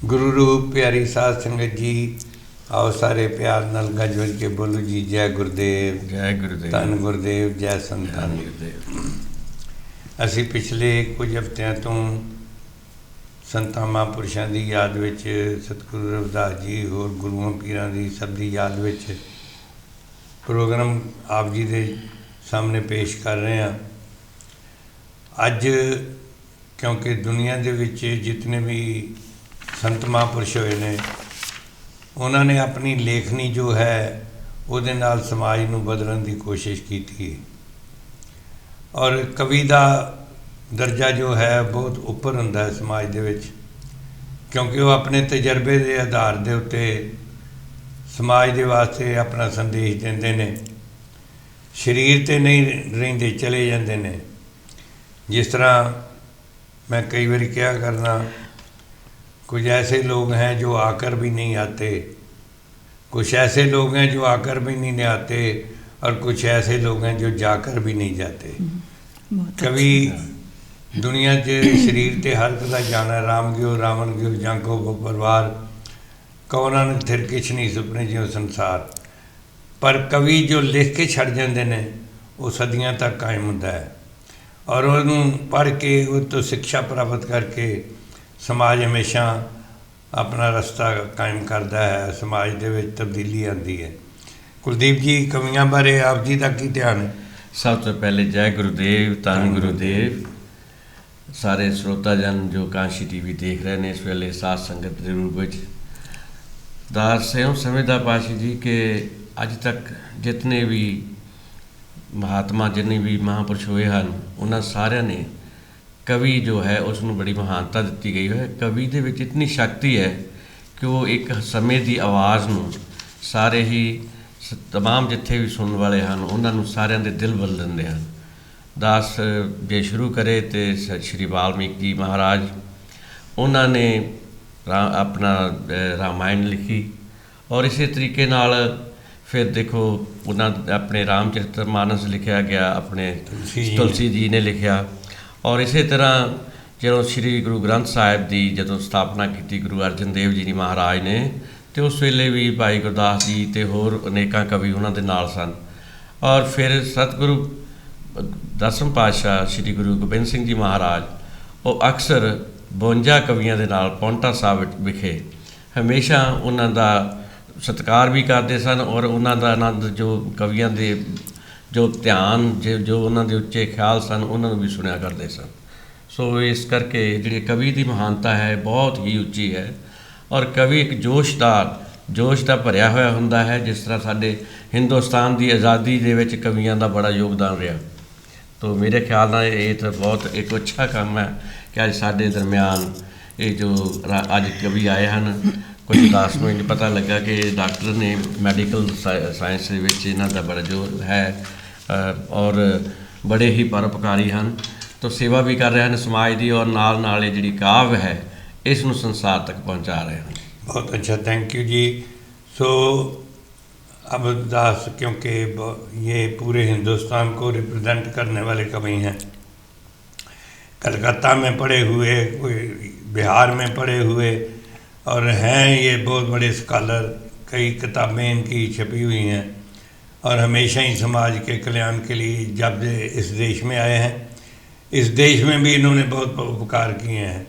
गुरु रूप प्यारी साध संगत जी, आओ सारे प्यार नाल गज वज के बोलो जी जय गुरुदेव, जय गुरुदेव, धन गुरुदेव, जय संतान गुरुदेव। ਅਸੀਂ ਪਿਛਲੇ ਕੁਝ ਹਫ਼ਤਿਆਂ ਤੋਂ ਸੰਤਾਂ ਮਹਾਂਪੁਰਸ਼ਾਂ ਦੀ ਯਾਦ ਵਿੱਚ, ਸਤਿਗੁਰੂ ਰਵਿਦਾਸ ਜੀ, ਹੋਰ ਗੁਰੂਆਂ ਪੀਰਾਂ ਦੀ ਸਭ ਦੀ ਯਾਦ ਵਿੱਚ ਪ੍ਰੋਗਰਾਮ ਆਪ ਜੀ ਦੇ ਸਾਹਮਣੇ ਪੇਸ਼ ਕਰ ਰਹੇ ਹਾਂ। ਅੱਜ ਕਿਉਂਕਿ ਦੁਨੀਆ ਦੇ ਵਿੱਚ ਜਿਤਨੇ ਵੀ ਸੰਤ ਮਹਾਂਪੁਰਸ਼ ਹੋਏ ਨੇ, ਉਹਨਾਂ ਨੇ ਆਪਣੀ ਲੇਖਣੀ ਜੋ ਹੈ ਉਹਦੇ ਨਾਲ ਸਮਾਜ ਨੂੰ ਬਦਲਣ ਦੀ ਕੋਸ਼ਿਸ਼ ਕੀਤੀ ਹੈ। ਔਰ ਕਵੀ ਦਾ ਦਰਜਾ ਜੋ ਹੈ ਬਹੁਤ ਉੱਪਰ ਹੁੰਦਾ ਹੈ ਸਮਾਜ ਦੇ ਵਿੱਚ, ਕਿਉਂਕਿ ਉਹ ਆਪਣੇ ਤਜਰਬੇ ਦੇ ਆਧਾਰ ਦੇ ਉੱਤੇ ਸਮਾਜ ਦੇ ਵਾਸਤੇ ਆਪਣਾ ਸੰਦੇਸ਼ ਦਿੰਦੇ ਨੇ। ਸਰੀਰ 'ਤੇ ਨਹੀਂ ਰਹਿੰਦੇ, ਚਲੇ ਜਾਂਦੇ ਨੇ। ਜਿਸ ਤਰ੍ਹਾਂ मैं कई बार क्या करना, कुछ ऐसे लोग हैं जो आकर भी नहीं आते, कुछ ऐसे लोग हैं जो आकर भी नहीं आते, और कुछ ऐसे लोग हैं जो जाकर भी नहीं जाते। कभी दुनिया के शरीर ते हर कदा जाना, राम गयो रावण गयो जांको परिवार, कौना ने थिर किछ नहीं सुपने जो संसार। पर कवि जो लिख के छड़ जाते हैं वो सदियां तक कायम होंदा है, और उन्होंने पढ़ के उस तो शिक्षा प्राप्त करके समाज हमेशा अपना रस्ता कायम करता है, समाज दे विच तब्दीली आती है। कुलदीप जी, कवियां बारे आप जी का की ध्यान है? सब तो पहले जय गुरुदेव, धन गुरुदेव। सारे श्रोता जन जो कांशी टीवी देख रहे हैं इस वेले साध संगत के रूप में दास इउं समझदा पाशी जी कि अज तक जितने भी महात्मा, जिन्ने भी महापुरुष हुए हैं, उन्होंने सारे ने कवि जो है उसनूं बड़ी महानता दी गई है। कवि दे विच इतनी शक्ति है कि वो एक समय की आवाज़ नूं सारे ही तमाम जिथे भी सुनने वाले हैं उन्होंने सारे दे दिल बदल देंदे हैं। दास जे शुरू करे तो श्री वाल्मीकि महाराज, उन्होंने अपना रामायण लिखी, और इसी तरीके नाल फिर देखो उन्होंने अपने रामचरित्र मानस लिखा गया, अपने तुलसी जी ने लिखा। और इसी तरह जो श्री गुरु ग्रंथ साहिब की जो स्थापना की गुरु अर्जन देव जी महाराज ने, तो उस वेले भी भाई गुरदास जी तो होर अनेकों कवि उन्होंने नाल सन। और फिर सतगुरु 10वें पातशाह श्री गुरु गोबिंद सिंह जी महाराज, वो अक्सर 52 कवियों के नाल पौंटा साहिब विखे हमेशा उन्होंने सत्कार भी करते सन, और उन्होंने आनंद जो कवियों के जो ध्यान जो उन्होंने उच्चे ख्याल सन उन्होंने भी सुनिया करते सन। सो इस करके जी कवि की महानता है बहुत ही उच्ची है। और कवि एक जोश का भरिया हुआ हुंदा है, जिस तरह साडे हिंदुस्तान की आज़ादी दे विच कवियों का बड़ा योगदान रहा। तो मेरे ख्याल नाल ये तो बहुत एक अच्छा काम है कि अज साडे दरम्यान ये जो अज कवि आए हैं। कुछ दास में पता लगा कि डॉक्टर ने मैडिकल साइंस इन्हों का बड़ा जोर है, और बड़े ही परोपकारी हैं, तो सेवा भी कर रहे हैं समाज की, और नाल नाल जी काव्य है इसनूं संसार तक पहुँचा रहे हैं। बहुत अच्छा, थैंक यू जी। सो अब दास, क्योंकि ये पूरे हिंदुस्तान को रिप्रेजेंट करने वाले कवि हैं, कलकत्ता में पढ़े हुए, कोई बिहार में पढ़े हुए, और हैं ये बहुत बड़े स्कॉलर। कई किताबें इनकी छपी हुई हैं, और हमेशा ही समाज के कल्याण के लिए जब से इस देश में आए हैं, इस देश में भी इन्होंने बहुत उपकार किए हैं।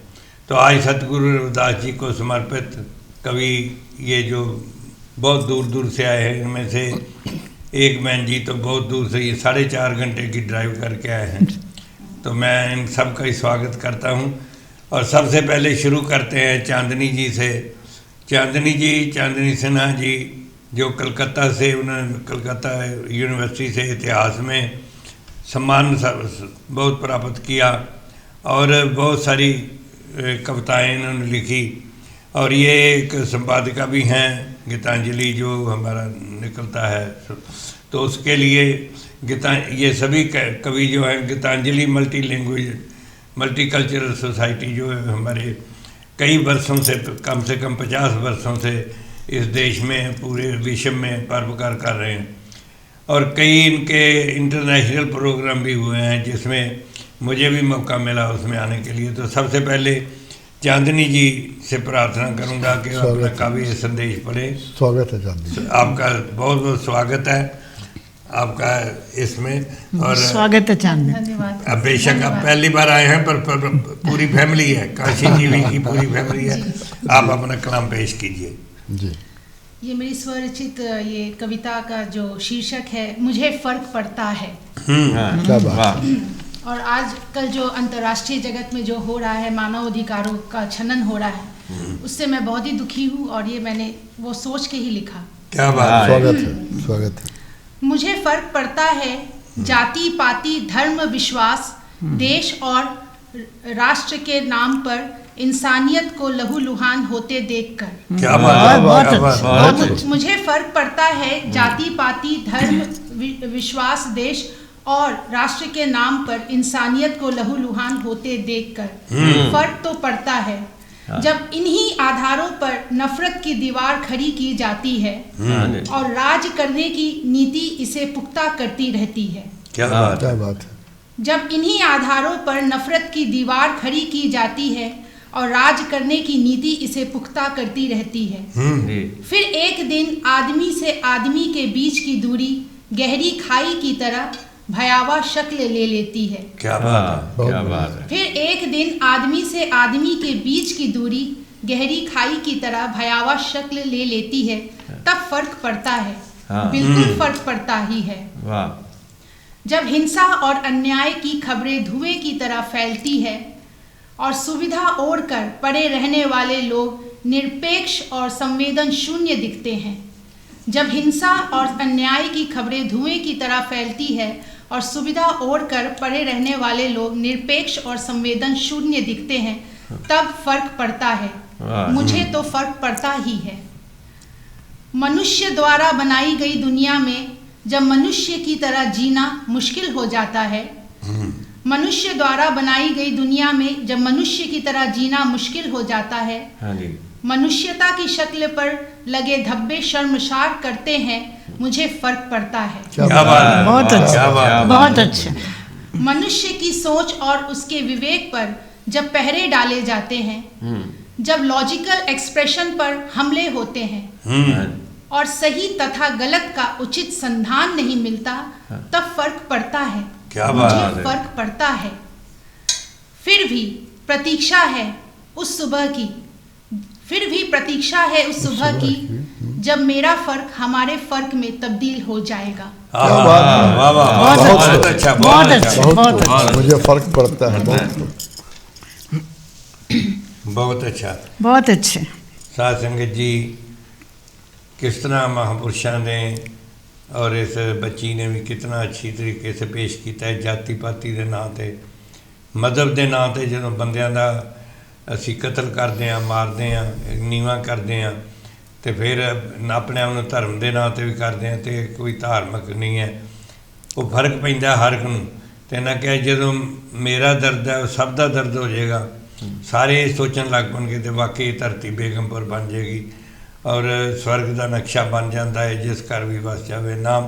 तो आज सतगुरु रविदास जी को समर्पित कवि ये जो बहुत दूर दूर से आए हैं, इनमें से एक बहन जी तो बहुत दूर से, ये 4.5 घंटे की ड्राइव करके आए हैं। तो मैं इन सब का ही स्वागत करता हूँ। और सबसे पहले शुरू करते हैं चांदनी जी से। चांदनी जी, चांदनी सिन्हा जी, जो कलकत्ता से, उन्होंने कलकत्ता यूनिवर्सिटी से इतिहास में सम्मान बहुत प्राप्त किया, और बहुत सारी कविताएं इन्होंने लिखी। और ये एक संपादिका भी हैं गीतांजलि जो हमारा निकलता है, तो उसके लिए ये सभी कवि जो हैं Gitanjali multi language multicultural society जो है हमारे कई वर्षों से कम 50 वर्षों से इस देश में पूरे विश्व में परोपकार कर रहे हैं। और कई इनके इंटरनेशनल प्रोग्राम भी हुए हैं जिसमें मुझे भी मौका मिला उसमें आने के लिए। तो सबसे पहले चांदनी जी से प्रार्थना करूंगा कि वो अपना काव्य संदेश पढ़े। स्वागत है चांदनी। आपका बहुत बहुत स्वागत है आपका इसमें। और स्वागत है चांदनी। धन्यवाद। अब बेशक आप पहली बार आए हैं पर पूरी फैमिली है, काशी टीवी की पूरी फैमिली है। आप अपना कलाम पेश कीजिए जी। ये मेरी स्वरचित ये कविता का जो शीर्षक है, मुझे फर्क पड़ता है। क्या बात। वाह। और आजकल जो अंतर्राष्ट्रीय जगत में जो हो रहा है, मानव अधिकारों का छनन हो रहा है, उससे मैं बहुत ही दुखी हूँ और ये मैंने वो सोच के ही लिखा। क्या बात। स्वागत है, स्वागत है। मुझे फर्क पड़ता है जाति पाति धर्म विश्वास देश और राष्ट्र के नाम पर इंसानियत को लहूलुहान होते देखकर। क्या बात। बहुत क्या बात। अच्छा। बहुत मुझे फर्क पड़ता है जाति पाति धर्म विश्वास देश और राष्ट्र के नाम पर इंसानियत को लहूलुहान होते देखकर। फर्क तो पड़ता है जब इन्हीं आधारों पर नफरत की दीवार खड़ी की जाती है और राज करने की नीति इसे पुख्ता करती रहती है। क्या बात। क्या बात है। जब इन्हीं आधारों पर नफरत की दीवार खड़ी की जाती है और राज करने की नीति इसे पुख्ता करती रहती है, जी। फिर एक दिन आदमी से आदमी के बीच की दूरी गहरी खाई की तरह भयावह शक्ल ले लेती है। क्या बात। क्या बात है। फिर एक दिन आदमी से आदमी के बीच की दूरी गहरी खाई की तरह भयावह शक्ल ले लेती है। तब फर्क पड़ता है, हाँ। बिल्कुल फर्क पड़ता ही है। वाह। जब हिंसा और अन्याय की खबरें धुएं की तरह फैलती है और सुविधा ओढ़कर पड़े रहने वाले लोग निरपेक्ष और संवेदन शून्य दिखते हैं। जब हिंसा और अन्याय की खबरें धुएं की तरह फैलती है और सुविधा ओढ़कर पड़े रहने वाले लोग निरपेक्ष और संवेदन शून्य दिखते हैं, तब फर्क पड़ता है। मुझे तो फर्क पड़ता ही है। मनुष्य द्वारा बनाई गई दुनिया में जब मनुष्य की तरह जीना मुश्किल हो जाता है, मनुष्य द्वारा बनाई गई दुनिया में जब मनुष्य की तरह जीना मुश्किल हो जाता है, हाँ जी। मनुष्यता की शक्ल पर लगे धब्बे शर्मसार करते हैं, मुझे फर्क पड़ता है। क्या बात। बहुत क्या अच्छा। बात। बहुत अच्छा। मनुष्य की सोच और उसके विवेक पर जब पहरे डाले जाते हैं, जब लॉजिकल एक्सप्रेशन पर हमले होते हैं और सही तथा गलत का उचित संधान नहीं मिलता, तब फर्क पड़ता है। क्या बात मुझे है। फर्क पड़ता है। फिर भी प्रतीक्षा है उस सुबह की, फिर भी प्रतीक्षा है उस सुबह की जब मेरा फर्क हमारे फर्क में तब्दील हो जाएगा। क्या बात है। वाह वाह। बहुत बहुत अच्छा। बहुत अच्छा। बहुत बहुत खूब। अच्छा। मुझे फर्क पड़ता है बहुत। बहुत अच्छा। बहुत अच्छे। साध संगत जी, किस तरह महापुरुषों ने और इस बच्ची ने भी कितना अच्छी तरीके से पेश किया है। जाति पाति के नाम से मजहब के नाम से जो बंदियां का ਅਸੀਂ ਕਤਲ ਕਰਦੇ ਹਾਂ, ਮਾਰਦੇ ਹਾਂ, ਨੀਵਾਂ ਕਰਦੇ ਹਾਂ ਤੇ ਫਿਰ ਆਪਣੇ ਆਪ ਨੂੰ ਧਰਮ ਦੇ ਨਾਂ 'ਤੇ ਵੀ ਕਰਦੇ ਹਾਂ ਤੇ ਕੋਈ ਧਾਰਮਿਕ ਨਹੀਂ ਹੈ। ਉਹ ਫਰਕ ਪੈਂਦਾ ਹਰ ਇੱਕ ਨੂੰ। ਤੇ ਇਹਨਾਂ ਕਿਹਾ ਜਦੋਂ ਮੇਰਾ ਦਰਦ ਹੈ ਉਹ ਸਭ ਦਾ ਦਰਦ ਹੋ ਜਾਏਗਾ, ਸਾਰੇ ਸੋਚਣ ਲੱਗ ਪਣਗੇ ਤੇ ਵਾਕਈ ਧਰਤੀ ਬੇਗਮਪੁਰ ਬਣ ਜਾਏਗੀ और स्वर्ग का नक्शा बन जाता है जिस घर भी बस जावे नाम।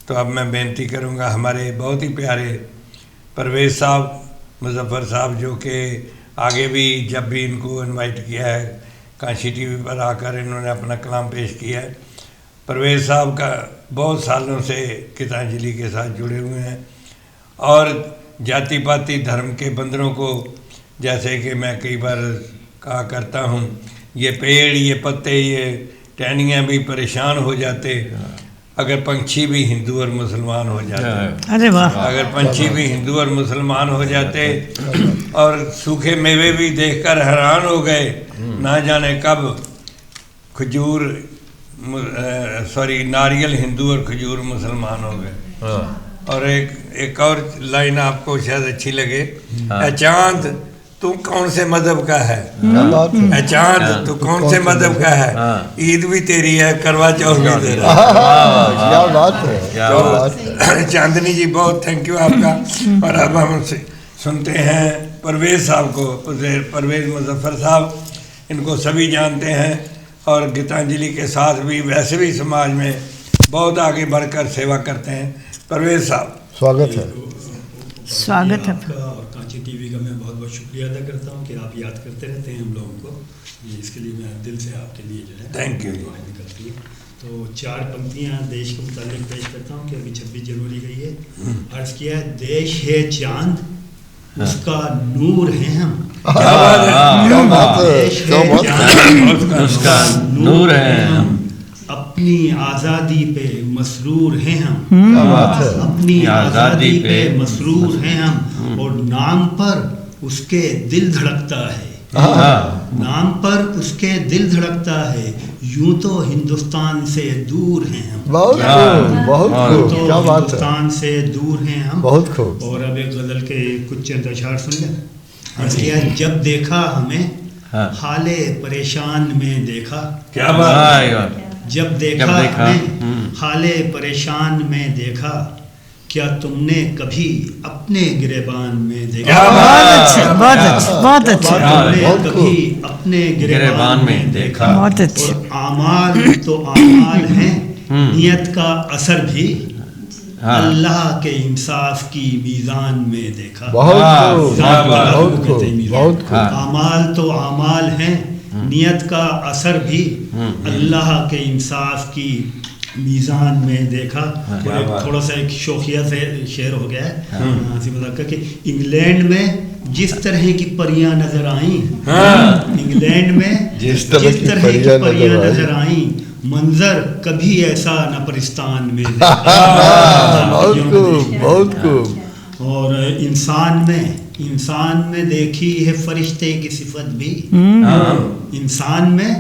तो अब मैं बेनती करूँगा हमारे बहुत ही प्यारे परवेज़ साहब मुजफ्फर साहब, जो कि आगे भी जब भी इनको इनवाइट किया है काशी टीवी पर आकर इन्होंने अपना कलाम पेश किया है। परवेज़ साहब का बहुत सालों से गीतांजलि के साथ जुड़े हुए हैं और जाति पाति धर्म के बंदरों को, जैसे कि मैं कई बार कहा करता हूँ, ये पेड़, ये पत्ते, ये टहनियाँ भी परेशान हो जाते अगर पंछी भी हिंदू और मुसलमान हो जाते। अरे वाह। अगर पंछी भी हिंदू और मुसलमान हो जाते और सूखे मेवे भी देखकर हैरान हो गए, ना जाने कब खजूर नारियल हिंदू और खजूर मुसलमान हो गए। और एक और लाइन आपको शायद अच्छी लगे, चांद तू कौन से मजहब का है, चांद तू कौन से मजहब का है, ईद भी तेरी है, करवा चौथ भी तेरा। क्या बात है। तो चांदनी जी बहुत थैंक यू आपका। और अब हम सुनते हैं परवेज़ साहब को, परवेज़ मुजफ्फर साहब, इनको सभी जानते हैं और गीतांजलि के साथ भी वैसे भी समाज में बहुत आगे बढ़कर सेवा करते हैं। परवेज़ साहब स्वागत है। स्वागत है। आपका और कांची टीवी का मैं बहुत बहुत शुक्रिया अदा करता हूँ कि आप याद करते रहते हैं हम लोगों को। ये इसके लिए मैं दिल से आपके लिए जो है Thank you. दुआएं निकलती हैं। तो 4 पंक्तियाँ देश के मुतालिक पेश करता हूँ कि अभी 26 जनवरी गई है। अर्ज़ किया है, देश है चांद उसका नूर है हम। क्या बात है, क्या बात है, देश क्या है बात है। चांद उसका नूर है हम। अपनी आज़ादी पे मसरूर हैं हम। क्या बात है। अपनी आज़ादी आज़ादी पे पे मसरूर हैं हम और नाम पर उसके दिल धड़कता है। हाँ। नाम पर उसके दिल धड़कता है, यूं तो हिंदुस्तान से दूर हैं हम। बहुत खूब, बहुत खूब, तो क्या बात है, हिंदुस्तान से दूर हैं हम। बहुत खूब। और अब एक गज़ल के कुछ चंद अशार सुन लें। अर्ज़ किया, जब देखा हमें हाँ। हाले परेशान में देखा। क्या बात है। वाह, वाह। जब देखा हमें हाले परेशान में देखा, क्या तुमने कभी अपने गिरेबान में देखा। क्या बहुत अच्छा, बहुत अच्छा, बहुत अच्छा। तुमने बहुत कभी अपने गिरेबान में देखा। बहुत अच्छे। और आमाल तो आमाल हैं, नियत का असर भी हाँ। अल्लाह के इंसाफ की मीज़ान में देखा। बहुत वाह, खूब, वाह, वाह। बहुत खूब, बहुत खूब। हाँ। आमाल तो आमाल हैं, नियत का असर भी अल्लाह के इंसाफ की मीज़ान में देखा। और एक थोड़ा सा एक शौकिया से शेर हो गया है हंसी मजाक का कि इंग्लैंड में जिस तरह की परियां नजर आई, इंग्लैंड में जिस तरह की की परियां परियां नजर नजर आई, मंजर कभी ऐसा न परिस्तान में बहुत खूब, देखा। बहुत खूब। और इंसान में देखी है फरिश्ते की सिफत भी। इंसान में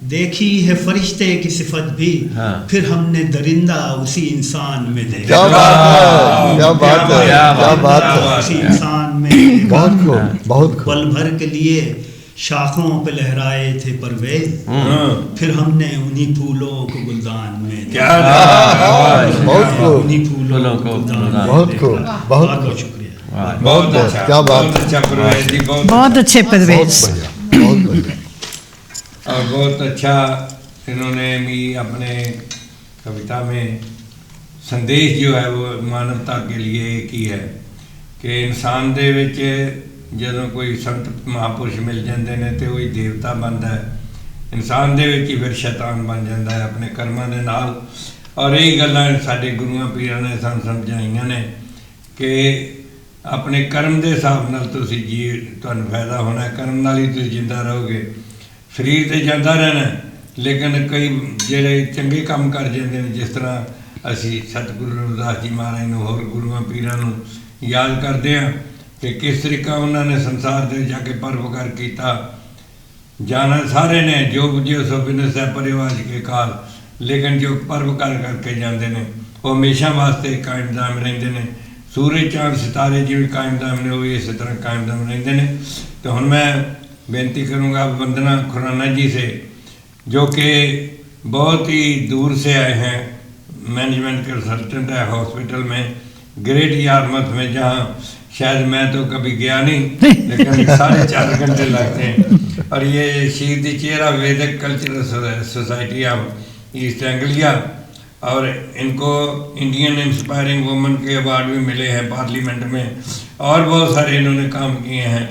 देखी है फरिश्ते की सिफत भी, हाँ। फिर हमने दरिंदा उसी इंसान में देखा। क्या बात है, क्या बात है, क्या बात है। उसी इंसान में देखा। बहुत खूब, बहुत खूब। पल भर के लिए शाखों पे लहराए थे परवेज, फिर हमने उन्हीं फूलों को गुलदान में देखा। क्या बात है। बहुत खूब, उन्हीं फूलों को गुलदान में बहुत देखा। खूब, बहुत बहुत खूब। शुक्रिया। बहुत अच्छा, क्या बात बहुत अच्छा परवेज जी, बहुत अच्छे बहुत परवेज। बढ़िया, बहुत बढ़िया। और बहुत अच्छा इन्होंने भी अपने कविता में संदेश जो है वो मानवता के लिए की है कि इंसान ਦੇ ਵਿੱਚ ਜਦੋਂ ਕੋਈ ਸੰਤ ਮਹਾਂਪੁਰਸ਼ ਮਿਲ ਜਾਂਦੇ ਨੇ ਤੇ ਉਹ ਹੀ ਦੇਵਤਾ ਬਣਦਾ ਹੈ। ਇਨਸਾਨ ਦੇ ਵਿੱਚ ਹੀ ਫਿਰ ਸ਼ੈਤਾਨ ਬਣ ਜਾਂਦਾ ਹੈ ਆਪਣੇ ਕਰਮਾਂ ਦੇ ਨਾਲ। ਔਰ ਇਹ ਗੱਲਾਂ ਸਾਡੇ ਗੁਰੂਆਂ ਪੀਰਾਂ ਨੇ ਸਾਨੂੰ ਸਮਝਾਈਆਂ ਨੇ ਕਿ ਆਪਣੇ ਕਰਮ ਦੇ ਹਿਸਾਬ ਨਾਲ ਤੁਸੀਂ ਜੀ ਤੁਹਾਨੂੰ ਫਾਇਦਾ ਹੋਣਾ, ਕਰਮ ਨਾਲ ਹੀ ਤੁਸੀਂ ਜਿੰਦਾ ਰਹੋਗੇ। ਸਰੀਰ ਤੇ ਜਾਂਦਾ ਰਹਿਣਾ, ਲੇਕਿਨ ਕਈ ਜਿਹੜੇ ਚੰਗੇ ਕੰਮ ਕਰ ਜਾਂਦੇ ਨੇ, ਜਿਸ ਤਰ੍ਹਾਂ ਅਸੀਂ ਸਤਿਗੁਰੂ ਰਵਿਦਾਸ ਜੀ ਮਹਾਰਾਜ ਨੂੰ ਹੋਰ ਗੁਰੂਆਂ ਪੀਰਾਂ ਨੂੰ ਯਾਦ ਕਰਦੇ ਹਾਂ ਕਿ ਕਿਸ ਤਰੀਕਾ ਉਹਨਾਂ ਨੇ ਸੰਸਾਰ ਦੇ ਜਾ ਕੇ ਪਰਉਪਕਾਰ ਕੀਤਾ। ਜਾਣਾ ਸਾਰੇ ਨੇ ਜੋ ਬੁਝੇ ਸੋ ਬਿਨਸ ਹੈ ਪਰਿਵਾਜ ਕੇ ਕਾਲ, ਲੇਕਿਨ ਜੋ ਪਰਉਪਕਾਰ ਕਰਕੇ ਜਾਂਦੇ ਨੇ ਉਹ ਹਮੇਸ਼ਾ ਵਾਸਤੇ ਕਾਇਮ ਦਾਮ ਰਹਿੰਦੇ ਨੇ। ਸੂਰਜ ਚਾਂਦ ਸਿਤਾਰੇ ਜਿਵੇਂ ਕਾਇਮ ਦਾਮ ਨੇ ਉਹ ਵੀ ਇਸੇ ਤਰ੍ਹਾਂ ਕਾਇਮ ਦਾਮ ਰਹਿੰਦੇ ਨੇ। तो हम मैं बेनती करूँगा वंदना खुराना जी से, जो कि बहुत ही दूर से आए हैं, मैनेजमेंट कंसल्टेंट है हॉस्पिटल में ग्रेट यारमथ में, जहाँ शायद मैं तो कभी गया नहीं लेकिन 4.5 घंटे लगते हैं। और ये शहीदी चेहरा वैदिक cultural society of east Anglia, और इनको इंडियन इंस्पायरिंग वुमन के अवार्ड भी मिले हैं पार्लियामेंट में, और बहुत सारे इन्होंने काम किए हैं।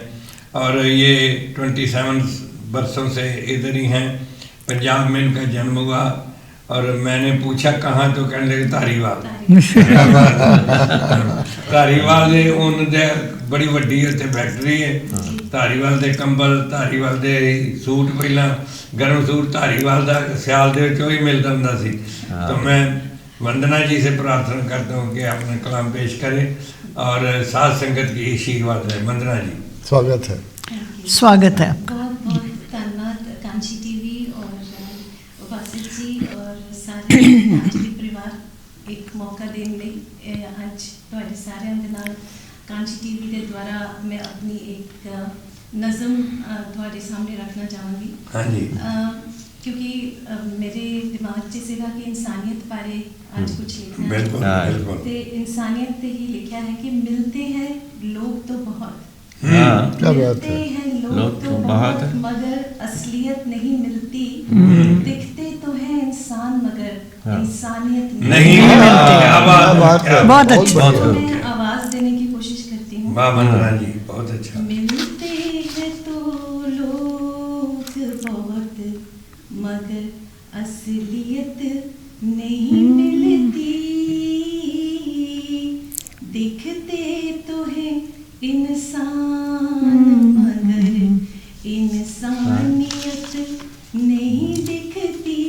और ये 27 बरसों से इधर ही हैं। पंजाब में इनका जन्म हुआ और मैंने पूछा कहाँ, तो कहने लगे धारीवाल। धारीवाल दे उन दे बड़ी वड्डी उत्थे फैक्ट्री है। धारीवाल दे कंबल, धारीवाल दे सूट, पहला गर्म सूट धारीवाल दा सियाल दे विच ही मिलता हुंदा सी। तो मैं वंदना जी से प्रार्थना करता हूँ कि अपना कलाम पेश करें और साथ संगत की आशीर्वाद है। वंदना जी, स्वागत है। स्वागत है। बहुत बहुत धन्यवाद कांची टीवी और उपासित जी और सारे कांची परिवार एक मौका देने ਲਈ ਅੱਜ ਤੁਹਾਡੇ ਸਾਰਿਆਂ ਦੇ ਨਾਲ ਕਾਂची टीवी ਦੇ ਦੁਆਰਾ मैं अपनी एक नज़म ਤੁਹਾਡੇ सामने रखना चाहूँगी। हाँ जी, क्योंकि मेरे दिमाग 'ਚ ਸੀਗਾ कि इंसानियत बारे आज कुछ लिखना है। बिल्कुल बिल्कुल। ਤੇ इंसानियत ਤੇ ही लिखा है कि मिलते हैं लोग तो बहुत, क्या बात मिलते है। हैं लोग लोग तो तो बहुत बहुत मगर असलियत नहीं मिलती, दिखते तो है इंसान मगर इंसानियत नहीं मिलती। क्या बात है। क्या बात है। बहुत अच्छी। बढ़िया। तो मैं आवाज़ देने की कोशिश करती वाह वंदना जी, बहुत अच्छा। मिलते हैं तो लोग बहुत, मगर असलियत नहीं मिलती। दिखते तो है इंसान, मगर इंसानियत नहीं दिखती।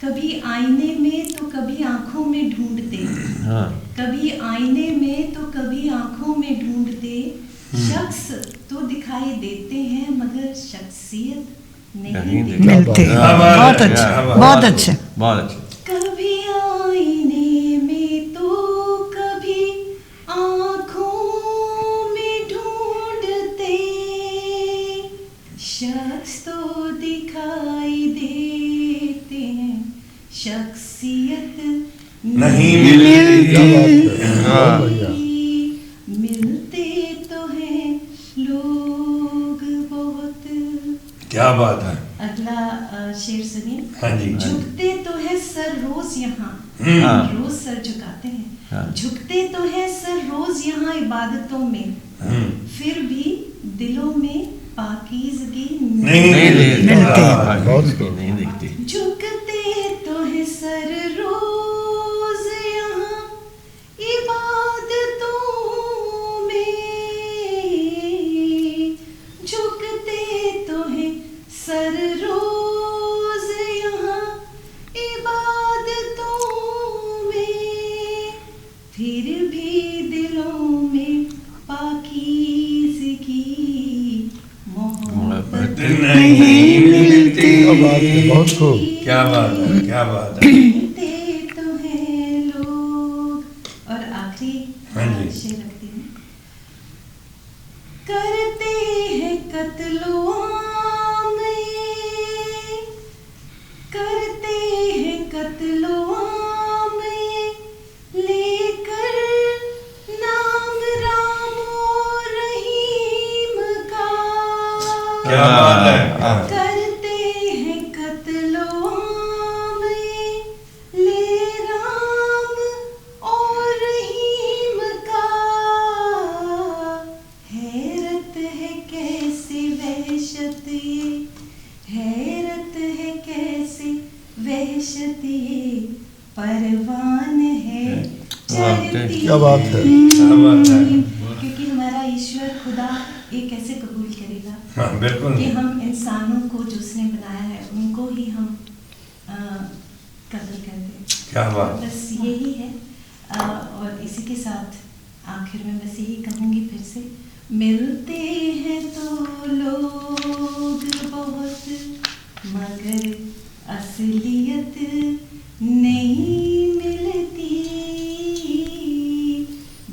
कभी आईने में तो कभी आंखों में ढूंढते, हाँ कभी आईने में तो कभी आंखों में ढूंढते। शख्स तो दिखाई देते हैं मगर शख्सियत नहीं नहीं दिखती। मिलते हैं। बहुत अच्छे, बहुत अच्छे। बहुत अच्छे। कभी आईने में तो कभी आंखों में ढूंढते। शख्स तो दिखाई देते हैं, शख्सियत नहीं क्या मिलती। बात है, बहुत बढ़िया। मिलते तो हैं लोग बहुत। क्या बात है। अगला शेर सुनिए। हाँ जी। झुकते तो है सर रोज यहाँ, हाँ। रोज सर झुकाते हैं। हाँ। झुकते तो है सर रोज यहाँ इबादतों में, फिर भी दिलों में पाकीज़गी नहीं नहीं मिलती। दिखती। बहुत नहीं दिखती। झुकते तो है सर रोज यहाँ इबादतों में, झुकते तो है सर रोज यहाँ इबादतों में, फिर भी दिलों में पाकीज़गी मोहब्बत नहीं मिलती। क्या बात है, बहुत खूब। क्या बात है, क्या बात है। मिलते तो हैं लोग। और आखिरी हाँ जी। शेर रखती हूँ। करते हैं कत्लो आम ये, करते हैं कत्लो आम ये, लेकर नाम राम और रहीम का। क्या बात है। करते हैं कत्लो आम ये, ले राम और रहीम का। हैरत है कैसे वहशत ये, हैरत है कैसे वहशत ये, परवान है चलती। क्या बात है। क्या बात है। क्योंकि हमारा ईश्वर खुदा ये कैसे कबूल करेगा हाँ बिल्कुल। कि हम इंसानों को जो उसने बनाया है उनको ही हम कत्ल कर दें। क्या बात। बस यही है। और इसी के साथ आखिर में बस यही कहूँगी फिर से, मिलते हैं तो लोग बहुत, मगर असलियत नहीं मिलती।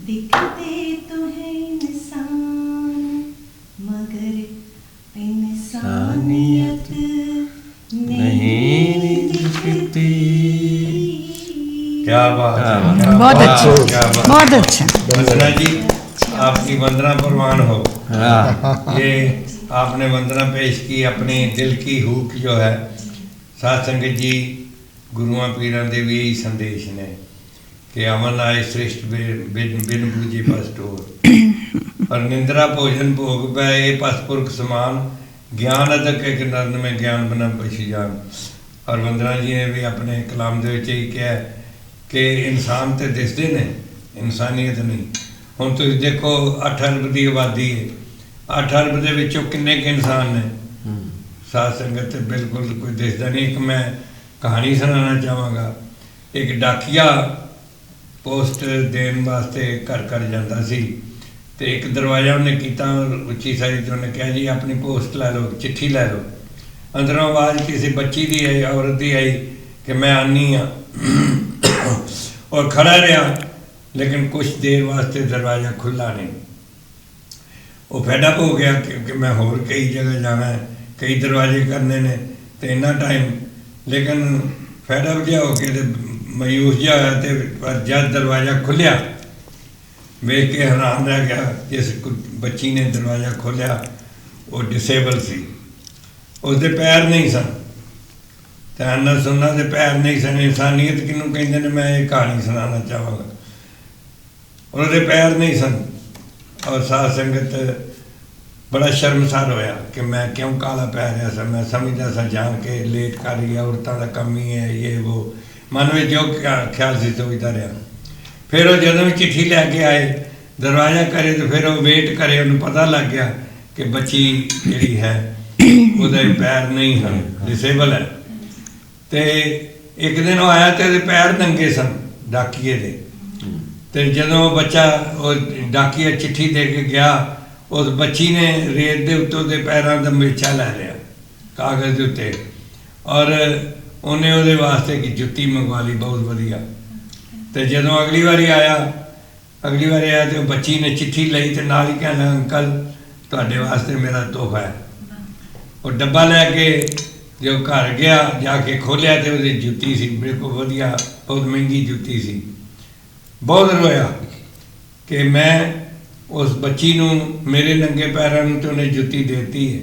दिखते तो हैं इंसान, मगर इंसानियत नहीं दिखती। क्या बात है। क्या बहुत बात अच्छे, है, क्या बात है। बहुत अच्छे। वंदना जी, आपकी वंदना प्रवान हो। हाँ ये आपने वंदना पेश की, अपनी दिल की हुक जो है। साध संगत जी, गुरुआं पीरां दे भी यही संदेश ने कि अमन आए श्रेष्ठ बिन बूझे पस टोर, और निंद्रा भोजन भोग पै ये पसपुरख समान, ज्ञान अदक एक नरन में ज्ञान बना पशु जान। और वंदना जी ने भी अपने कलाम दे विच यही कहा कि इंसान तो दिसते ने, इंसानियत नहीं। हुण तुसीं देखो 8 अरब की आबादी है, 8 अरब के विचों किन्ने के इंसान ने? साध संगत ते बिल्कुल कोई दिसदा नहीं। एक मैं कहानी सुनाना चाहांगा। एक डाकिया पोस्ट देन वास्ते घर घर जाता सी, ते एक दरवाजा उन्हें कीता उच्ची सारी, तो उन्हें कहा जी अपनी पोस्ट लै लो, चिट्ठी लै लो। अंदरों आवाज़ किसी बच्ची की आई, औरत की आई कि मैं आनी हाँ। और खड़ा रहा, लेकिन कुछ देर वास्ते दरवाज़ा खुला नहीं। वो फैडअप हो गया क्योंकि मैं होर कई जगह जाना है, कई दरवाजे करने ने, तो इन्ना टाइम। लेकिन फैडअप जहा हो के मायूस जहा होया, तो पर जब दरवाज़ा खुलिया वेख के हैरान रह गया। जिस बच्ची ने दरवाज़ा खोलिया वो डिसेबल सी, उसके पैर नहीं सन, ध्यान नाल सुनना, के पैर नहीं सन। इंसानियत किनू कहते हैं, मैं ये कहानी सुनाना चाहांगा। ਉਹਨਾਂ ਦੇ ਪੈਰ ਨਹੀਂ ਸਨ। ਔਰ ਸਾਧ ਸੰਗਤ ਬੜਾ ਸ਼ਰਮਸਾਰ ਹੋਇਆ ਕਿ ਮੈਂ ਕਿਉਂ ਕਾਲਾ ਪੈ ਰਿਹਾ ਸਾਂ। ਮੈਂ ਸਮਝਦਾ ਸਾਂ ਜਾਣ ਕੇ ਲੇਟ ਕਰ ਰਹੀ ਔਰਤਾਂ ਦਾ ਕੰਮ ਹੀ ਹੈ ਇਹ ਉਹ, ਮਨ ਵਿੱਚ ਜੋ ਖਿਆਲ ਸੀ ਸੋਚਦਾ ਰਿਹਾ। ਫਿਰ ਉਹ ਜਦੋਂ ਚਿੱਠੀ ਲੈ ਕੇ ਆਏ ਦਰਵਾਜ਼ਾ ਕਰੇ ਤਾਂ ਫਿਰ ਉਹ ਵੇਟ ਕਰੇ, ਉਹਨੂੰ ਪਤਾ ਲੱਗ ਗਿਆ ਕਿ ਬੱਚੀ ਜਿਹੜੀ ਹੈ ਉਹਦੇ ਪੈਰ ਨਹੀਂ ਹਨ, ਡਿਸੇਬਲ ਹੈ। ਤੇ ਇੱਕ ਦਿਨ ਉਹ ਆਇਆ ਤੇ ਉਹਦੇ ਪੈਰ ਨੰਗੇ ਸਨ ਡਾਕੀਏ ਦੇ। ਤੇ ਜਦੋਂ ਬੱਚਾ ਉਹ ਡਾਕੀਆ ਚਿੱਠੀ ਦੇ ਕੇ ਗਿਆ, ਉਸ ਬੱਚੀ ਨੇ ਰੇਤ ਦੇ ਉੱਤੋਂ ਦੇ ਪੈਰਾਂ ਦਾ ਮੇਚਾ ਲੈ ਲਿਆ ਕਾਗਜ਼ ਦੇ ਉੱਤੇ, ਔਰ ਉਹਨੇ ਉਹਦੇ ਵਾਸਤੇ ਇੱਕ ਜੁੱਤੀ ਮੰਗਵਾ ਲਈ ਬਹੁਤ ਵਧੀਆ। ਤੇ ਜਦੋਂ ਅਗਲੀ ਵਾਰੀ ਆਇਆ ਤੇ ਉਹ ਬੱਚੀ ਨੇ ਚਿੱਠੀ ਲਈ ਤੇ ਨਾਲ ਹੀ ਕਹਿੰਦਾ ਅੰਕਲ ਤੁਹਾਡੇ ਵਾਸਤੇ ਮੇਰਾ ਤੋਹਫਾ ਹੈ। ਉਹ ਡੱਬਾ ਲੈ ਕੇ ਜੋ ਘਰ ਗਿਆ, ਜਾ ਕੇ ਖੋਲ੍ਹਿਆ ਤੇ ਉਹਦੀ ਜੁੱਤੀ ਸੀ ਬਿਲਕੁਲ ਵਧੀਆ, ਬਹੁਤ ਮਹਿੰਗੀ ਜੁੱਤੀ ਸੀ। ਬਹੁਤ ਰੋਇਆ ਕਿ ਮੈਂ ਉਸ ਬੱਚੀ ਨੂੰ ਮੇਰੇ ਨੰਗੇ ਪੈਰਾਂ ਨੂੰ ਤੇ ਉਹਨੇ ਜੁੱਤੀ ਦੇਤੀ ਹੈ,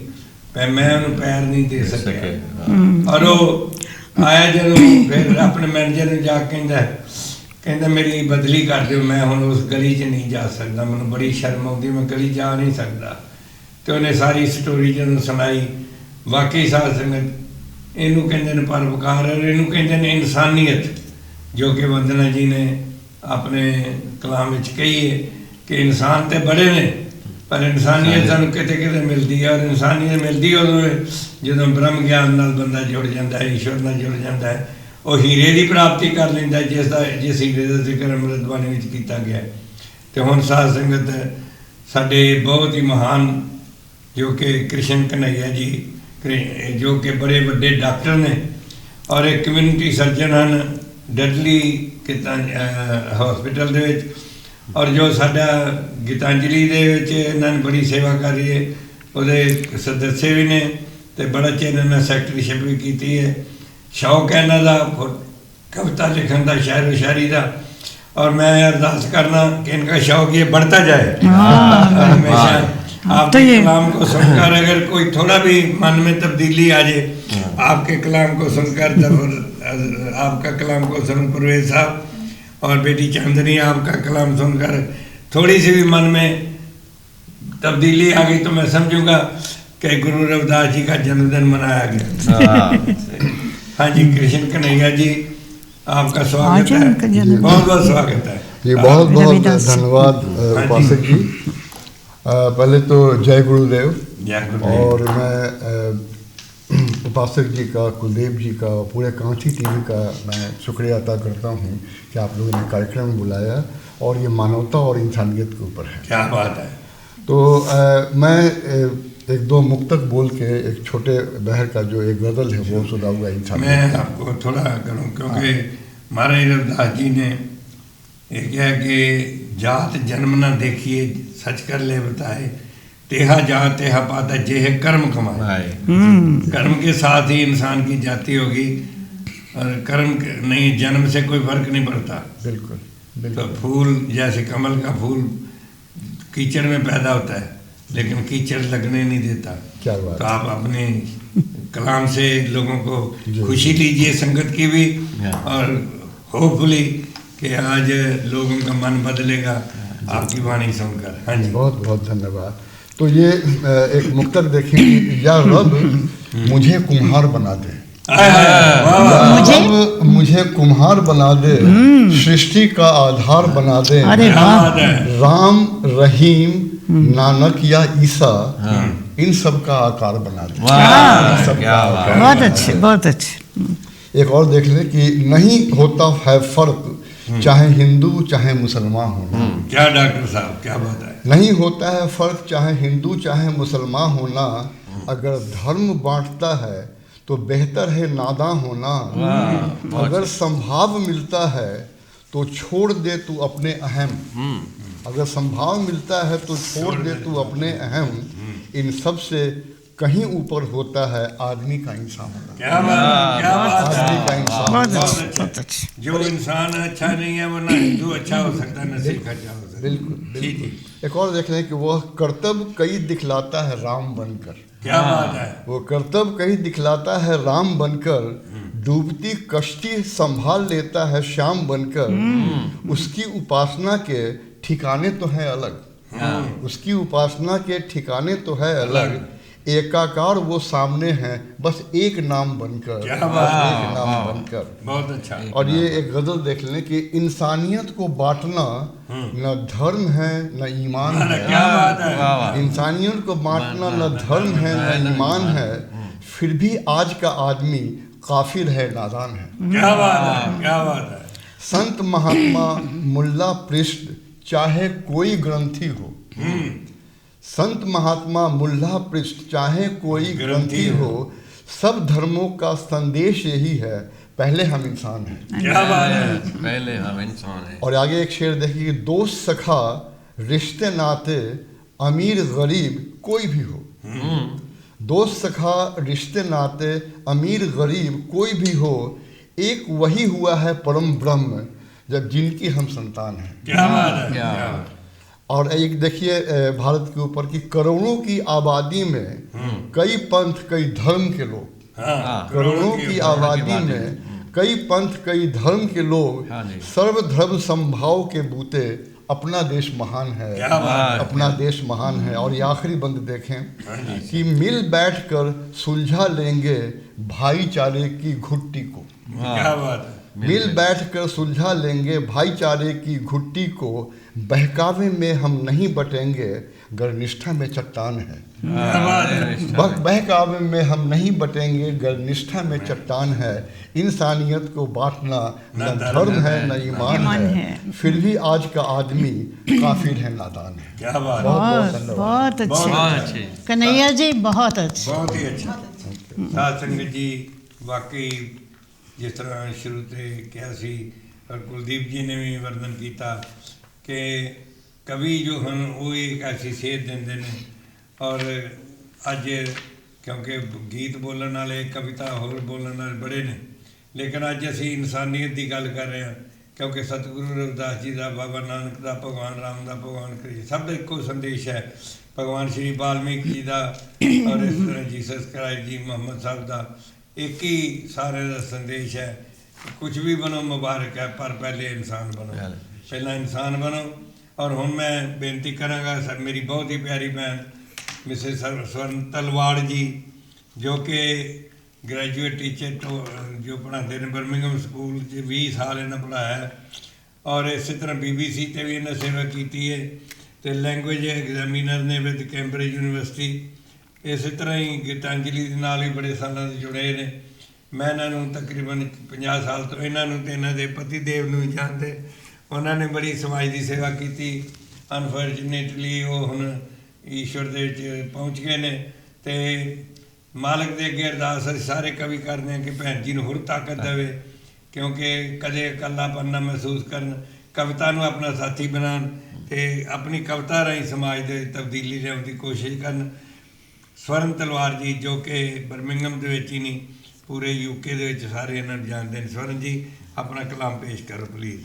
ਪਰ ਮੈਂ ਉਹਨੂੰ ਪੈਰ ਨਹੀਂ ਦੇ ਸਕਿਆ। ਔਰ ਉਹ ਆਇਆ ਜਦੋਂ ਫਿਰ ਆਪਣੇ ਮੈਨੇਜਰ ਨੂੰ ਜਾ ਕੇ ਕਹਿੰਦਾ ਮੇਰੀ ਬਦਲੀ ਕਰ ਦਿਓ, ਮੈਂ ਹੁਣ ਉਸ ਗਲੀ 'ਚ ਨਹੀਂ ਜਾ ਸਕਦਾ, ਮੈਨੂੰ ਬੜੀ ਸ਼ਰਮ ਆਉਂਦੀ, ਮੈਂ ਗਲੀ ਜਾ ਨਹੀਂ ਸਕਦਾ। ਤੇ ਉਹਨੇ ਸਾਰੀ ਸਟੋਰੀ ਜਦੋਂ ਸੁਣਾਈ, ਵਾਕਈ ਸਾਧ ਸੰਗਤ ਇਹਨੂੰ ਕਹਿੰਦੇ ਨੇ ਪਰਉਪਕਾਰ, ਇਹਨੂੰ ਕਹਿੰਦੇ ਨੇ ਇਨਸਾਨੀਅਤ, ਜੋ ਕਿ ਵੰਦਨਾ ਜੀ ਨੇ ਆਪਣੇ ਕਲਾਮ ਵਿੱਚ ਕਹੀ ਹੈ ਕਿ ਇਨਸਾਨ ਤੇ ਬੜੇ ਨੇ ਪਰ ਇਨਸਾਨੀਅਤ ਸਾਨੂੰ ਕਿਤੇ ਕਿਤੇ ਮਿਲਦੀ ਹੈ। ਔਰ ਇਨਸਾਨੀਅਤ ਮਿਲਦੀ ਉਦੋਂ ਜਦੋਂ ਬ੍ਰਹਮ ਗਿਆਨ ਨਾਲ ਬੰਦਾ ਜੁੜ ਜਾਂਦਾ ਹੈ, ਈਸ਼ਵਰ ਨਾਲ ਜੁੜ ਜਾਂਦਾ ਹੈ, ਉਹ ਹੀਰੇ ਦੀ ਪ੍ਰਾਪਤੀ ਕਰ ਲੈਂਦਾ ਜਿਸ ਹੀਰੇ ਦਾ ਜ਼ਿਕਰ ਅੰਮ੍ਰਿਤ ਬਾਣੀ ਵਿੱਚ ਕੀਤਾ ਗਿਆ। ਤੇ ਹੁਣ ਸਾਧ ਸੰਗਤ ਸਾਡੇ ਬਹੁਤ ਹੀ ਮਹਾਨ ਜੋ ਕਿ ਕ੍ਰਿਸ਼ਨ ਕਨਈਆ ਜੀ, ਜੋ ਕਿ ਬੜੇ ਵੱਡੇ ਡਾਕਟਰ ਨੇ ਔਰ ਇੱਕ ਕਮਿਊਨਿਟੀ ਸਰਜਨ ਹਨ ਡਡਲੀ ਹਸਪੀਟਲ ਦੇ ਵਿੱਚ, ਔਰ ਜੋ ਸਾਡਾ ਗੀਤਾਂਜਲੀ ਦੇ ਵਿੱਚ ਇਹਨਾਂ ਨੇ ਬੜੀ ਸੇਵਾ ਕਰੀ ਹੈ, ਉਹਦੇ ਸਦੱਸਿਆ ਵੀ ਨੇ ਤੇ ਬੜਾ ਚਿਰ ਇਹਨਾਂ ਸੈਕਟਰੀਸ਼ਿਪ ਵੀ ਕੀਤੀ ਹੈ। ਸ਼ੌਕ ਹੈ ਇਹਨਾਂ ਦਾ ਕਵਿਤਾ ਲਿਖਣ ਦਾ, ਸ਼ਾਇਰ ਸ਼ਾਇਰੀ ਦਾ, और मैं अरदास करना कि इनका शौक ये बढ़ता जाए हमेशा। आपके कलाम को सुनकर अगर कोई थोड़ा भी मन में तब्दीली आ जाए, आपके कलाम को सुनकर, जब आपका कलाम को सुन परवेज साहब और बेटी चांदनी आपका कलाम सुनकर थोड़ी सी भी मन में तब्दीली आ गई तो मैं समझूंगा कि गुरु रविदास जी का जन्मदिन मनाया गया। हाँ जी, कृष्ण कन्हैया जी आपका स्वागत है, बहुत बहुत स्वागत है जी। बहुत बहुत धन्यवाद उपासक जी। पहले तो जय गुरुदेव। और मैं उपासक जी का, कुलदेव जी का, पूरे कांची टीवी का मैं शुक्रिया अदा करता हूँ कि आप लोगों ने कार्यक्रम बुलाया और ये मानवता और इंसानियत के ऊपर है। क्या बात है। तो मैं एक दो मुक्तक बोल के एक छोटे बहर का जो एक गज़ल है वो सुनाऊंगा इंसान। मैं आपको थोड़ा करूँ क्योंकि महाराज रविदास जी ने एक है कि जात जन्म न देखिए सच कर ले बताए, तेहा जात तेहा पाता जे है कर्म कमाए। कर्म के साथ ही इंसान की जाति होगी और कर्म नहीं, जन्म से कोई फर्क नहीं पड़ता। बिल्कुल, तो फूल जैसे कमल का फूल कीचड़ में पैदा होता है लेकिन कीचड़ लगने नहीं देता। क्या बात। तो आप अपने कलाम से लोगों को खुशी लीजिए, संगत की भी, और होपफुली कि आज लोगों का मन बदलेगा आपकी वाणी सुनकर। हाँ जी, बहुत बहुत धन्यवाद। तो ये एक मुक्तक देखिए, या रब मुझे कुम्हार बना दे, मुझे कुम्हार बना दे, सृष्टि का आधार बना दे, राम रहीम नानक या ईसा इन सब का आकार बना दे। बहुत अच्छे, बहुत अच्छे। एक और देख ले कि नहीं होता है फर्क चाहे हिंदू चाहे मुसलमान होना। क्या डॉक्टर साहब, क्या बात है। नहीं होता है फर्क चाहे हिंदू चाहे मुसलमान होना, अगर धर्म बांटता है तो बेहतर है नादां होना, अगर संभाव मिलता है तो छोड़ दे तू अपने अहम, अगर संभाव मिलता है तो छोड़ दे तू अपने अहम, इन सब से कहीं ऊपर होता है आदमी का इंसान होना। क्या बात, क्या बात, आदमी का इंसान बहुत अच्छा। जो इंसान अच्छा नहीं है वो ना हिंदू अच्छा हो सकता है ना सिख अच्छा हो सकता है। बिल्कुल बिल्कुल। एक और देख लें कि वह कर्तव्य कई दिखलाता है राम बनकर। क्या बात है। वो कर्तव्य कहीं दिखलाता है राम बनकर, डूबती कश्ती संभाल लेता है श्याम बनकर, उसकी उपासना के ठिकाने तो हैं अलग, उसकी उपासना के ठिकाने तो है अलग, एकाकार वो सामने हैं बस एक नाम बनकर, क्या बस बात, एक नाम बनकर। बहुत अच्छा। और ये एक गजल देख लें कि इंसानियत को बांटना न धर्म है न ईमान है। क्या बात है। इंसानियत को बांटना न धर्म है न ईमान है, फिर भी आज का आदमी काफिर है, नादान है। क्या बात है, क्या बात है। संत महात्मा मुल्ला पृष्ठ चाहे कोई ग्रंथी हो, संत महात्मा मुल्ला पृष्ठ चाहे कोई ग्रंथी हो, सब धर्मों का संदेश यही है, पहले हम इंसान हैं। क्या बात है। पहले हम इंसान हैं। और आगे एक शेर देखिए कि दोस्त सखा रिश्ते नाते अमीर गरीब कोई भी हो, दोस्त सखा रिश्ते नाते अमीर गरीब कोई भी हो, एक वही हुआ है परम ब्रह्म जब जिनकी हम संतान हैं। क्या बात है, क्या क्या बात। और एक देखिए भारत के ऊपर की करोड़ों की आबादी में कई पंथ कई धर्म के लोग, हाँ, करोड़ों की आबादी में कई पंथ कई धर्म के लोग, सर्वधर्म संभाव के बूते अपना देश महान है, क्या बात है। अपना देश महान है। और ये आखिरी बंद देखें कि मिल बैठकर सुलझा लेंगे भाईचारे की घुट्टी को, क्या बात है। मिल बैठकर सुलझा लेंगे भाईचारे की घुट्टी को, बहकावे में हम नहीं बटेंगे गर निष्ठा में चट्टान है। बहकावे में हम नहीं बटेंगे गर निष्ठा में चट्टान है, इंसानियत को बांटना न धर्म है न ईमान है, फिर भी आज का आदमी काफिर है, नादान है। क्या बात। बहुत अच्छे कन्हैया जी, बहुत अच्छे, बहुत ही अच्छा। साध संगत जी, वाकई जिस तरह शुरू से क्या सी और कुलदीप जी ने भी वर्णन किया कि कवि जो हैं वो एक ऐसी सेध देंगे ने, और अज क्योंकि गीत बोलने वाले कविता होर बोलने वाले बड़े ने, लेकिन अज असी इंसानियत की गल कर रहे हैं, क्योंकि सतगुरु रविदास जी का, बाबा नानक का, भगवान राम का, भगवान कृष्ण सब का एको संदेश है, भगवान श्री वाल्मीकि जी का और इस तरह जीसस क्राइस्ट जी मुहम्मद साहब का एक ही सारे का संदेश है, कुछ भी बनो मुबारक है पर पहले इंसान बनो, पहला इंसान बनो। और हुण मैं बेनती करांगा सर मेरी बहुत ही प्यारी बहन मिसेस स्वर्ण तलवाड़ जी, जो कि ग्रेजुएट टीचर तो जो पढ़ाते हैं बर्मिंघम स्कूल 20 साल इन्हें पढ़ाया है, और इस तरह BBC ते भी इन्हें सेवा की है, तो लैंग्वेज एग्जामिनर ने विद कैंब्रिज यूनिवर्सिटी, इस तरह ही गीतांजलि के नाल भी बड़े सालों से जुड़े ने। मैं इन्हों तकरीबन 50 साल तो इन्हों तो इन्हों के पति देव नूं ही जानते, उन्होंने बड़ी समाज की सेवा की। अनफॉर्चुनेटली वो हुण ईश्वर दे विच पहुँच गए ने, तो मालक दे अगे अरदास सारे कवि करते हैं कि भैन जी नूं होर ताकत देवे, क्योंकि कदे इकल्लापन ना महसूस करन, कविता नूं अपना साथी बनान, ते अपनी कविता राही समाज दे तब्दीली लियाउण दी कोशिश करन। स्वर्ण तलवार जी जो कि बर्मिंघम दे विच ही नहीं पूरे UK दे विच सारे इन्हां जानते हैं। स्वर्ण जी अपना कलाम पेश करो प्लीज़।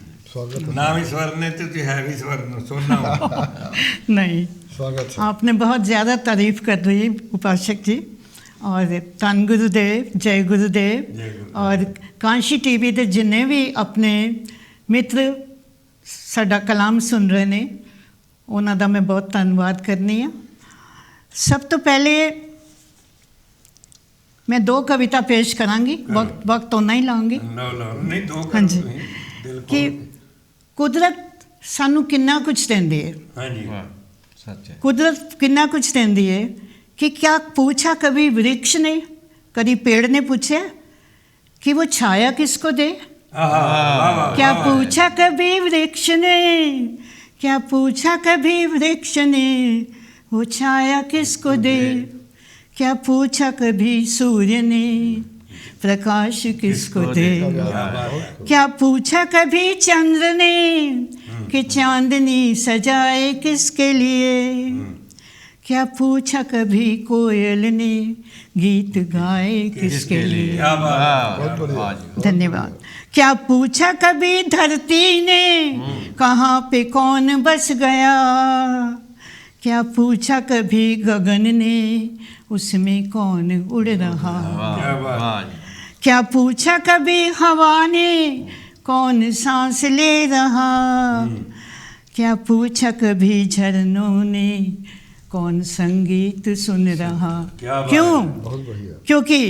नाम ही स्वर्ण है तो है भी स्वर्ण सोना नहीं, स्वागत है। आपने बहुत ज़्यादा तारीफ कर रही उपासक जी, और धन गुरुदेव, जय गुरुदेव। और कांशी TV ਦੇ जिन्ने भी अपने मित्र साडा कलाम सुन रहे ने, उन्हां दा मैं बहुत धन्नवाद करनी हाँ। सब तो पहले मैं 2 कविता पेश करांगी, वक्त तो नहीं लाऊंगी। हाँ जी, कि कुदरत सानू किन्ना कुछ देंदी है। हाँ जी, सच है। कुदरत किन्ना कुछ देंदी है कि क्या पूछा कभी वृक्ष ने, कभी पेड़ ने पूछा कि वो छाया किसको दे? क्या पूछा कभी वृक्ष ने, क्या पूछा कभी वृक्ष ने, वो छाया किसको दे? क्या पूछा कभी सूर्य ने, प्रकाश किसको दे? क्या पूछा कभी चंद्र ने कि चांदनी सजाए किसके लिए? क्या पूछा कभी कोयल ने गीत गाए किसके लिए? धन्यवाद। क्या पूछा कभी धरती ने कहाँ पे कौन बस गया? क्या पूछा कभी गगन ने उसमें कौन उड़ रहा? क्या पूछा कभी हवा ने कौन सांस ले रहा? क्या पूछा कभी झरनों ने कौन संगीत सुन रहा। क्या बात क्यों? है। बहुत बढ़िया। क्योंकि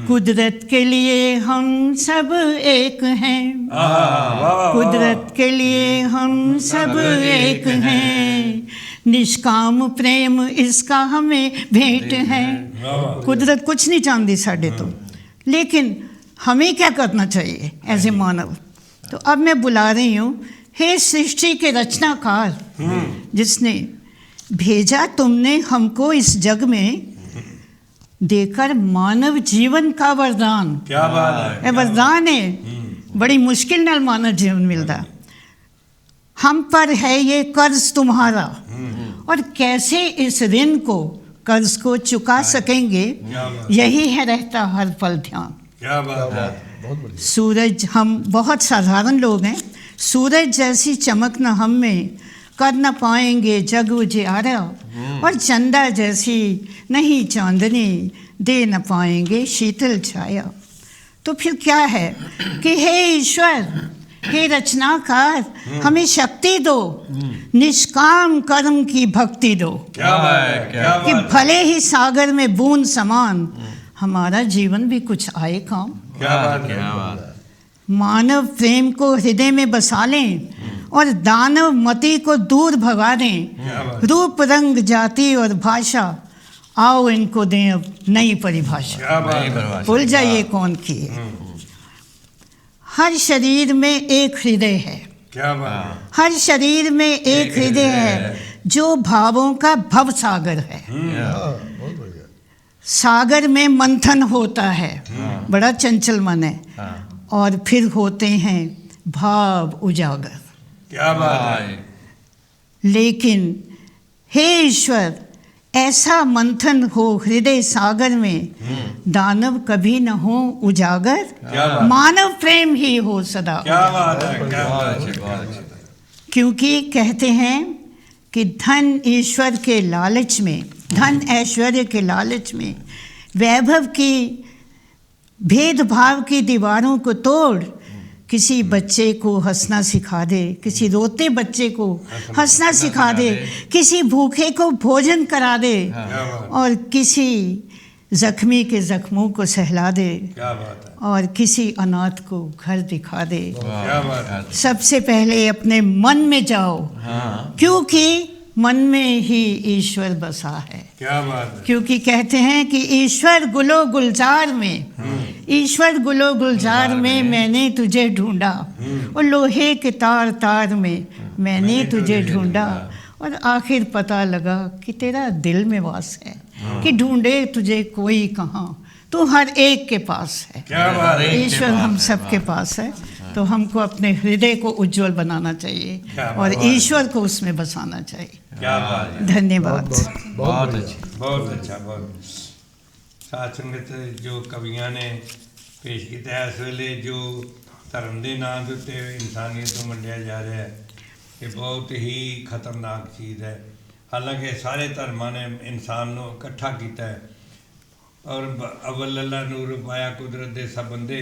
कुदरत के लिए हम सब एक हैं। कुदरत के लिए हम सब एक हैं। निष्काम प्रेम इसका हमें भेंट है। कुदरत कुछ नहीं चाहती साढ़े तो, लेकिन हमें क्या करना चाहिए एज ए मानव। तो अब मैं बुला रही हूँ, हे सृष्टि के रचनाकार, जिसने भेजा तुमने हमको इस जग में, देकर मानव जीवन का वरदान। क्या बात है। ये वरदान है, बड़ी मुश्किल नाल मानव जीवन मिलता। हम पर है ये कर्ज तुम्हारा, और कैसे इस ऋण को, कर्ज को चुका सकेंगे, यही है रहता हर पल ध्यान। क्या बात है। बहुत बढ़िया। सूरज, हम बहुत साधारण लोग हैं, सूरज जैसी चमक न हम में कर न पाएंगे जग उजियारा, और चंदा जैसी नहीं चांदनी दे न पाएंगे शीतल छाया। तो फिर क्या है कि हे ईश्वर, हे रचनाकार, हमें शक्ति दो, निष्काम कर्म की भक्ति दो, क्या बात है। क्या कि बात है। भले ही सागर में बूंद समान हमारा जीवन भी कुछ आए काम। क्या बात है। क्या बात। मानव प्रेम को हृदय में बसा लें, और दानव मति को दूर भगा दें। रूप रंग जाति और भाषा, आओ इनको दें अब नई परिभाषा। क्या बात है। भूल जाइए कौन की है। हर शरीर में एक हृदय है, क्या बात है। हर शरीर में एक हृदय है, जो भावों का भव सागर है। बहुत बढ़िया। सागर में मंथन होता है, बड़ा चंचल मन है, और फिर होते हैं भाव उजागर। क्या बात है। लेकिन हे ईश्वर, ऐसा मंथन हो हृदय सागर में, दानव कभी न हो उजागर, क्या बात। मानव प्रेम ही हो सदा। क्या बात है। क्या बहुत बात है। अच्छे, बहुत अच्छे। क्योंकि कहते हैं कि धन ईश्वर के लालच में, धन ऐश्वर्य के लालच में, वैभव की भेदभाव की दीवारों को तोड़ किसी बच्चे को हंसना सिखा दे, किसी रोते बच्चे को हंसना सिखा दे, किसी भूखे को भोजन करा दे, और किसी जख्मी के जख्मों को सहला दे, क्या बात है। और किसी अनाथ को घर दिखा दे। क्या बात है। सबसे पहले अपने मन में जाओ, क्योंकि मन में ही ईश्वर बसा है। क्या बात है। क्योंकि कहते हैं कि ईश्वर गुलो गुलजार में, ईश्वर गुलो गुलजार में मैंने तुझे ढूंढा, और लोहे के तार तार में मैंने तुझे ढूंढा, और आखिर पता लगा कि तेरा दिल में वास है, कि ढूंढे तुझे कोई कहाँ, तू हर एक के पास है। क्या बात है। ईश्वर हम सबके पास है, तो हमको अपने हृदय को उज्जवल बनाना चाहिए, क्या और बात है। ईश्वर को उसमें बसाना चाहिए। क्या बात है। धन्यवाद। बहुत अच्छे। बहुत अच्छा। बहुत साथ संगत जो कवियां ने पेश किया इस वेले, जो धर्म के नाम के उत्ते इंसानियत को वंडिया जा रहा है, ये बहुत ही खतरनाक चीज़ है। हालांकि सारे धर्मां ने इंसान को इकट्ठा किया है, और अव्वल अल्लाह नूर पाया कुदरत दे सब बंदे,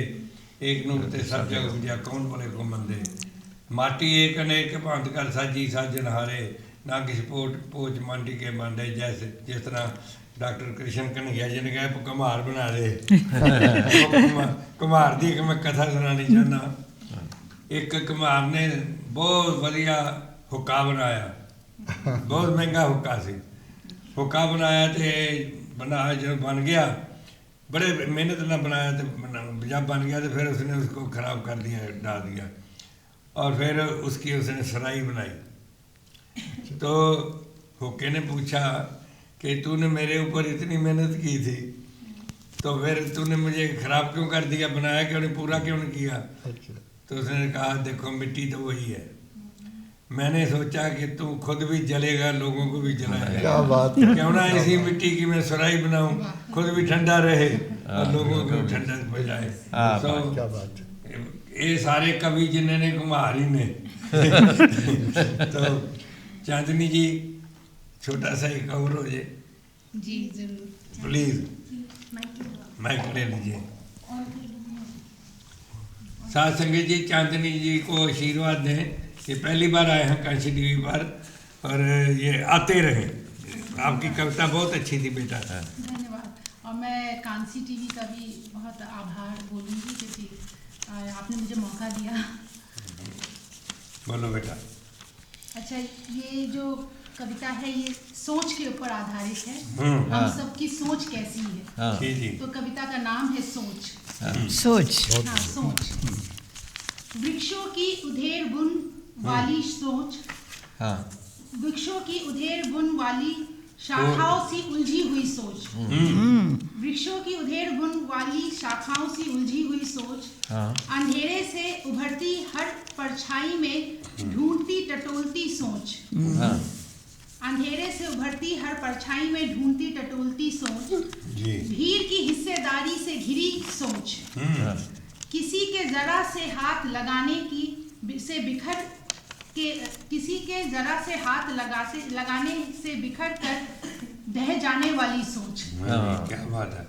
एक नूर ते सब जग उपजा कौन बोले को मंदे। माटी एक अनेक भांत कर साजी साजन हारे, ना किसी पोच माटी के मांडे। जैसे जिस तरह डॉक्टर कृष्ण कन्हैया जी ने कहा कुम्हार बना दे। कुम्हार की मैं कथा सुनानी चाहना। एक कुम्हार ने बहुत वधिया हुक्का बनाया, बहुत महंगा हुक्का सी। हुक्का बनाया तो बनाया, जब बन गया, बड़े मेहनत ना बनाया, तो जब बन गया तो फिर उसने उसको ख़राब कर दिया, डाल दिया, और फिर उसकी उसने सराई बनाई। तो हुक्के ने पूछा कि तूने मेरे ऊपर इतनी मेहनत की थी, तो फिर तूने मुझे ख़राब क्यों कर दिया, बनाया क्यों नहीं, पूरा क्यों नहीं किया। तो उसने कहा देखो मिट्टी तो वही है, मैंने सोचा कि तू खुद भी जलेगा, लोगों को भी जलाएगा। क्या बात है। क्यों ना इसी मिट्टी की मैं सुराई बनाऊं, खुद भी ठंडा रहे और लोगों को भी ठंडा पहुंचाए। क्या बात है। ये सारे कवि जिन्हें ने कुम्हार ही ने। तो चांदनी जी छोटा सा एक और हो जाए जी जरूर। प्लीज, माइक ले लीजिए। साथ संगत जी चांदनी जी को आशीर्वाद दें ये पहली बार आए हैं कांशी टीवी पर और ये आते रहें। आपकी कविता बहुत अच्छी थी बेटा। धन्यवाद। और मैं कांसी टीवी का भी बहुत आभार बोलूँगी क्योंकि आपने मुझे मौका दिया। बोलो बेटा। अच्छा, ये जो कविता है ये सोच के ऊपर आधारित है। हम सबकी सोच कैसी है। जी जी। तो कविता का नाम है सोच। सोच। हाँ, सोच। वृक्षों की उधेड़ बुन वाली सोच, वृक्षों की उधेड़ बुन वाली शाखाओं सी उलझी हुई सोच, वृक्षों की उधेड़ बुन वाली शाखाओं सी उलझी हुई सोच, अंधेरे से उभरती हर परछाई में ढूंढती टटोलती सोच, अंधेरे से उभरती हर परछाई में ढूंढती टटोलती सोच, भीड़ की हिस्सेदारी से घिरी सोच, किसी के जरा से हाथ लगाने की से बिखर के, किसी के जरा से हाथ लगाने से बिखर कर ढह जाने वाली सोच। क्या बात है।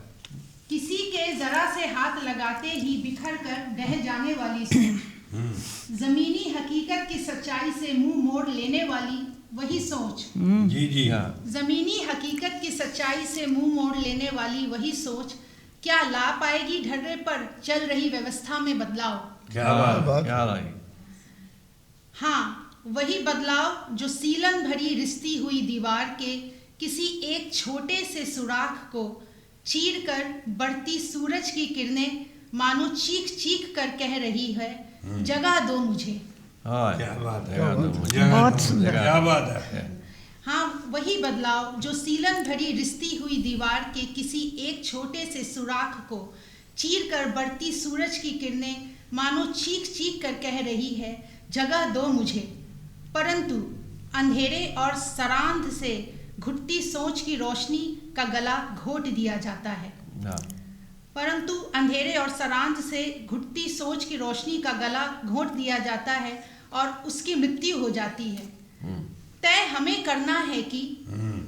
किसी के जरा से हाथ लगाते ही बिखर कर ढह जाने वाली सोच, जमीनी हकीकत की सच्चाई से मुंह मोड़ लेने वाली वही सोच। जी जी। जमीनी हकीकत की सच्चाई से मुंह मोड़ लेने वाली वही सोच क्या ला पाएगी ढर्रे पर चल रही व्यवस्था में बदलाव। क्या बात। क्या लगी। हाँ, वही बदलाव जो सीलन भरी रिश्ती हुई दीवार के किसी एक छोटे से सुराख को चीर कर बढ़ती सूरज की किरणें मानो चीख चीख कर कह रही है, जगह दो मुझे। क्या बात है। बहुत सुंदर। क्या बात है। हाँ, वही बदलाव जो सीलन भरी रिश्ती हुई दीवार के किसी एक छोटे से सुराख को चीर कर बढ़ती सूरज की किरणें मानो चीख चीख कर कह रही है, जगह दो मुझे। परंतु अंधेरे और सरांध से घुटती सोच की रोशनी का गला घोट दिया जाता है। परंतु अंधेरे और सरांध से घुटती सोच की रोशनी का गला घोट दिया जाता है और उसकी मृत्यु हो जाती है। तय हमें करना है कि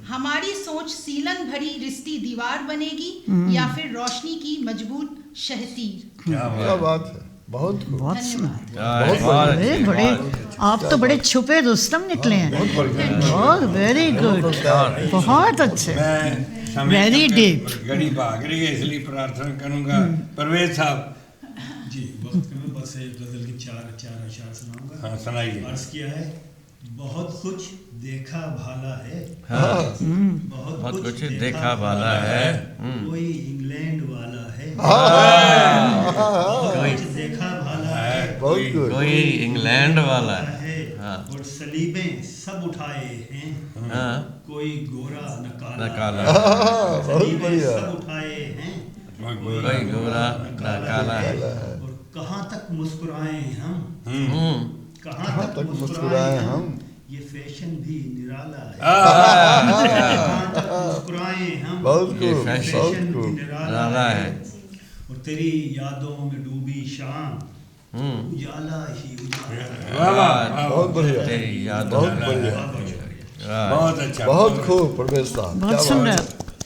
हमारी सोच सीलन भरी रिश्ती दीवार बनेगी या फिर रोशनी की मजबूत शहतीर। क्या बात है। बहुत बहुत सुंदर। बहुत बड़े आप तो बड़े छुपे रुस्तम निकले हैं। बहुत वेरी गुड। बहुत अच्छे। Very deep. घड़ी भाग रही है इसलिए प्रार्थना करूंगा। परवेज साहब जी, वक्त में बस एक गजल की चार अशार सुनाऊंगा। हाँ, सुनाइए। अर्ज किया है, बहुत कुछ देखा भाला है। बहुत कुछ देखा भाला है। कोई इंग्लैंड वाला है। कुछ देखा भाला है। कोई इंग्लैंड वाला है। और सलीबें सब उठाए हैं। कोई गोरा न काला। सलीबें सब उठाए हैं। कोई गोरा न काला है। और कहाँ तक मुस्कुराए हम। कहाँ तक मुस्कुराए हम। ये फैशन भी निराला है। कहाँ तक मुस्कुराए हम। ये फैशन भी निराला है। और तेरी यादों में डूबी शाम उजाला ही उजाला। बहुत बढ़िया। तेरी यादों बहुत बढ़िया। बहुत अच्छा। बहुत खूब परवेज साहब। बहुत सुंदर।